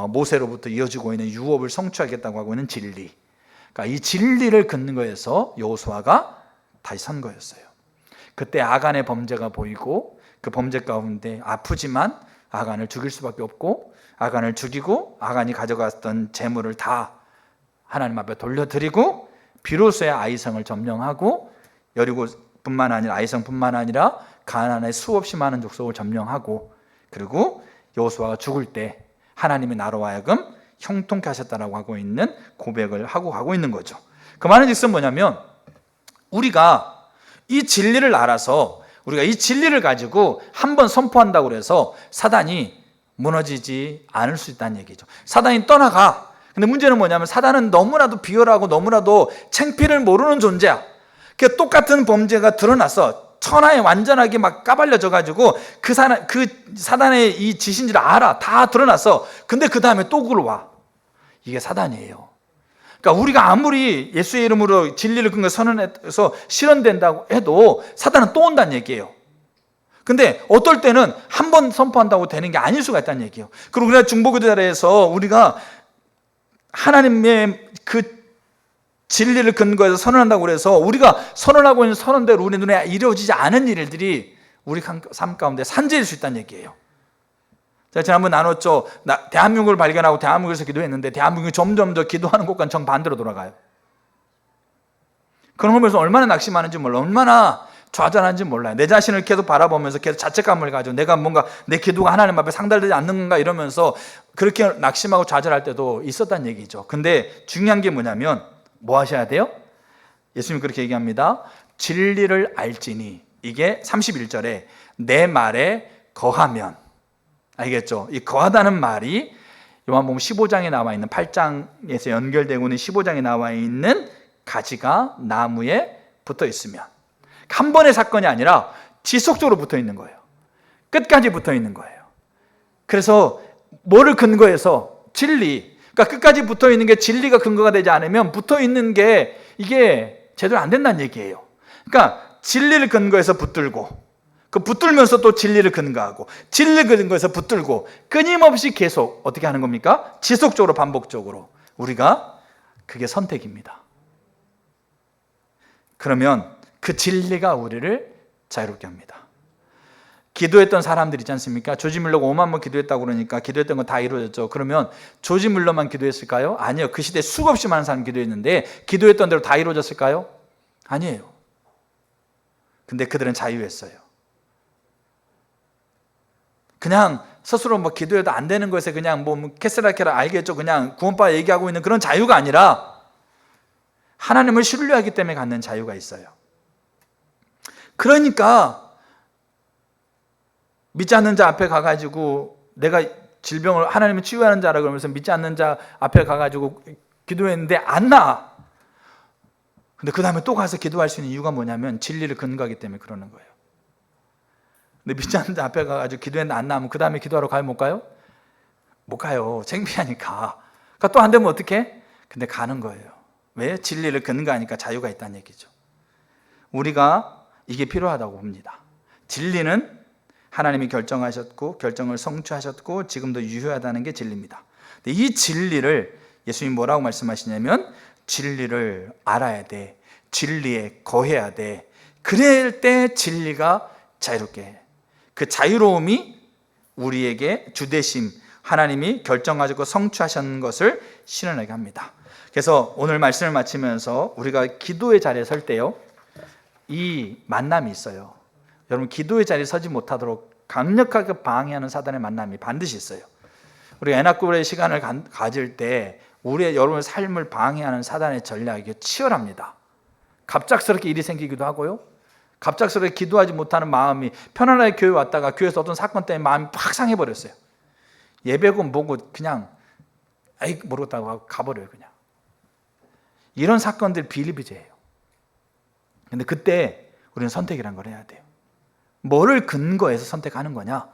모세로부터 이어지고 있는 유업을 성취하겠다고 하고 있는 진리, 그러니까 이 진리를 근거해서 여호수아가 다시 선 거였어요. 그때 아간의 범죄가 보이고 그 범죄 가운데 아프지만 아간을 죽일 수밖에 없고, 아간을 죽이고 아간이 가져갔던 재물을 다 하나님 앞에 돌려드리고 비로소야 아이성을 점령하고, 여리고뿐만 아니라 아이성뿐만 아니라 가나안의 수없이 많은 족속을 점령하고, 그리고 여호수아가 죽을 때 하나님이 나로 하여금 형통케 하셨다라고 하고 있는 고백을 하고 가고 있는 거죠. 그 말은 즉슨 뭐냐면 우리가 이 진리를 알아서, 우리가 이 진리를 가지고 한번 선포한다고 해서 사단이 무너지지 않을 수 있다는 얘기죠. 사단이 떠나가. 근데 문제는 뭐냐면 사단은 너무나도 비열하고 너무나도 창피를 모르는 존재야. 그 똑같은 범죄가 드러났어. 천하에 완전하게 막 까발려져 가지고 그 사단의 이 짓인지를 알아. 다 드러났어. 근데 그 다음에 또 그걸 와. 이게 사단이에요. 그러니까 우리가 아무리 예수의 이름으로 진리를 근거 선언해서 실현된다고 해도 사단은 또 온다는 얘기예요. 근데 어떨 때는 한 번 선포한다고 되는 게 아닐 수가 있다는 얘기예요. 그리고 우리가 중보기도 자리에서 우리가 하나님의 그 진리를 근거해서 선언한다고 그래서 우리가 선언하고 있는 선언대로 우리 눈에 이루어지지 않은 일들이 우리 삶 가운데 산재일 수 있다는 얘기예요. 제가 지난번 나눴죠. 대한민국을 발견하고 대한민국에서 기도했는데 대한민국이 점점 더 기도하는 곳과는 정반대로 돌아가요. 그런 보면서 얼마나 낙심하는지 몰라, 얼마나 좌절하는지 몰라요. 내 자신을 계속 바라보면서 계속 자책감을 가지고 내가 뭔가 내 기도가 하나님 앞에 상달되지 않는 건가 이러면서 그렇게 낙심하고 좌절할 때도 있었다는 얘기죠. 근데 중요한 게 뭐냐면 뭐 하셔야 돼요? 예수님 그렇게 얘기합니다. 진리를 알지니, 이게 31절에 내 말에 거하면, 알겠죠? 이 거하다는 말이 요한복음 15장에 나와 있는 8장에서 연결되고 있는 15장에 나와 있는 가지가 나무에 붙어 있으면, 한 번의 사건이 아니라 지속적으로 붙어 있는 거예요. 끝까지 붙어 있는 거예요. 그래서 뭐를 근거해서? 진리. 그러니까 끝까지 붙어 있는 게 진리가 근거가 되지 않으면 붙어 있는 게 이게 제대로 안 된다는 얘기예요. 그러니까 진리를 근거해서 붙들고, 그 붙들면서 또 진리를 근거하고, 진리를 근거해서 붙들고, 끊임없이 계속 어떻게 하는 겁니까? 지속적으로, 반복적으로. 우리가 그게 선택입니다. 그러면 그 진리가 우리를 자유롭게 합니다. 기도했던 사람들 있지 않습니까? 조지 밀러가 5만 번 기도했다고 그러니까 기도했던 건 다 이루어졌죠. 그러면 조지 밀러만 기도했을까요? 아니요. 그 시대에 수없이 많은 사람이 기도했는데 기도했던 대로 다 이루어졌을까요? 아니에요. 근데 그들은 자유했어요. 그냥 스스로 뭐 기도해도 안 되는 것에 그냥 뭐 캐스라케라 알겠죠. 그냥 구원파 얘기하고 있는 그런 자유가 아니라 하나님을 신뢰하기 때문에 갖는 자유가 있어요. 그러니까 믿지 않는 자 앞에 가가지고 내가 질병을 하나님을 치유하는 자라 그러면서 믿지 않는 자 앞에 가가지고 기도했는데 안 나아. 근데 그 다음에 또 가서 기도할 수 있는 이유가 뭐냐면 진리를 근거하기 때문에 그러는 거예요. 근데 믿지 않는 자 앞에 가가지고 기도했는데 안 나오면 그 다음에 기도하러 가요? 못 가요? 못 가요. 창피하니까. 그러니까 또 안 되면 어떡해? 근데 가는 거예요. 왜? 진리를 근거하니까 자유가 있다는 얘기죠. 우리가 이게 필요하다고 봅니다. 진리는 하나님이 결정하셨고 결정을 성취하셨고 지금도 유효하다는 게 진리입니다. 근데 이 진리를 예수님이 뭐라고 말씀하시냐면 진리를 알아야 돼. 진리에 거해야 돼. 그럴 때 진리가 자유롭게 해. 그 자유로움이 우리에게 주되심, 하나님이 결정하시고 성취하신 것을 실현하게 합니다. 그래서 오늘 말씀을 마치면서 우리가 기도의 자리에 설 때요, 이 만남이 있어요. 여러분, 기도의 자리에 서지 못하도록 강력하게 방해하는 사단의 만남이 반드시 있어요. 우리가 애낙골의 시간을 가질 때 우리의 여러분의 삶을 방해하는 사단의 전략이 치열합니다. 갑작스럽게 일이 생기기도 하고요, 갑작스럽게 기도하지 못하는 마음이, 편안하게 교회 왔다가 교회에서 어떤 사건 때문에 마음이 팍 상해버렸어요. 예배고 뭐고 그냥 에이 모르겠다고 하고 가버려요. 그냥 이런 사건들 비일비재해요. 근데 그때 우리는 선택이란 걸 해야 돼요. 뭐를 근거해서 선택하는 거냐?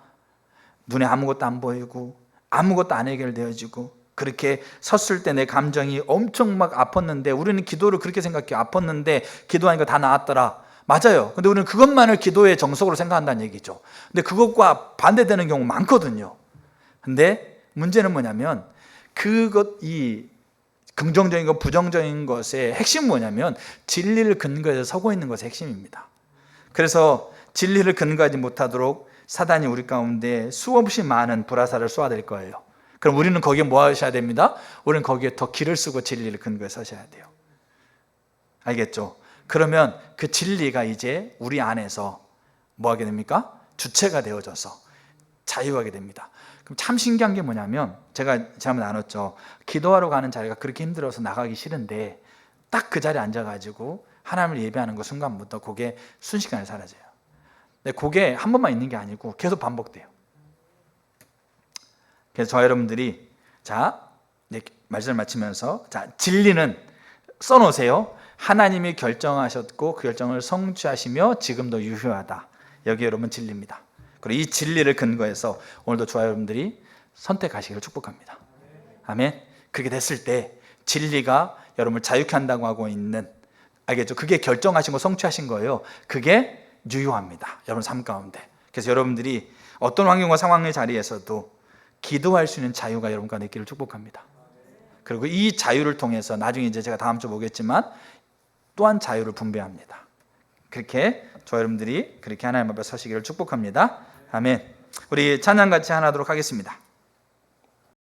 눈에 아무것도 안 보이고 아무것도 안 해결되어지고 그렇게 섰을 때 내 감정이 엄청 막 아팠는데, 우리는 기도를 그렇게 생각해요. 아팠는데 기도하니까 다 나았더라. 맞아요. 근데 우리는 그것만을 기도의 정석으로 생각한다는 얘기죠. 근데 그것과 반대되는 경우 많거든요. 근데 문제는 뭐냐면 이 긍정적인 것, 부정적인 것의 핵심은 뭐냐면 진리를 근거해서 서고 있는 것의 핵심입니다. 그래서 진리를 근거하지 못하도록 사단이 우리 가운데 수없이 많은 불화살을 쏘아댈 거예요. 그럼 우리는 거기에 뭐 하셔야 됩니다? 우리는 거기에 더 기를 쓰고 진리를 근거해 서셔야 돼요. 알겠죠? 그러면 그 진리가 이제 우리 안에서 뭐 하게 됩니까? 주체가 되어져서 자유하게 됩니다. 그럼 참 신기한 게 뭐냐면, 제가 지난번에 나눴죠. 기도하러 가는 자리가 그렇게 힘들어서 나가기 싫은데 딱 그 자리에 앉아가지고 하나님을 예배하는 그 순간부터 그게 순식간에 사라져요. 근데 그게 한 번만 있는 게 아니고 계속 반복돼요. 그래서 저 여러분들이 말씀을 마치면서 진리는 써놓으세요. 하나님이 결정하셨고 그 결정을 성취하시며 지금도 유효하다. 여기 여러분 진리입니다. 그리고 이 진리를 근거해서 오늘도 저와 여러분들이 선택하시기를 축복합니다. 아멘. 그렇게 됐을 때 진리가 여러분을 자유케 한다고 하고 있는, 알겠죠? 그게 결정하신 거, 성취하신 거예요. 그게 유효합니다. 여러분 삶 가운데. 그래서 여러분들이 어떤 환경과 상황의 자리에서도 기도할 수 있는 자유가 여러분과 있기를 축복합니다. 그리고 이 자유를 통해서 나중에 이제 제가 다음 주 보겠지만 또한 자유를 분배합니다. 그렇게 저 여러분들이 그렇게 하나님 앞에 서시기를 축복합니다. 아멘. 우리 찬양 같이 하나 하도록 하겠습니다.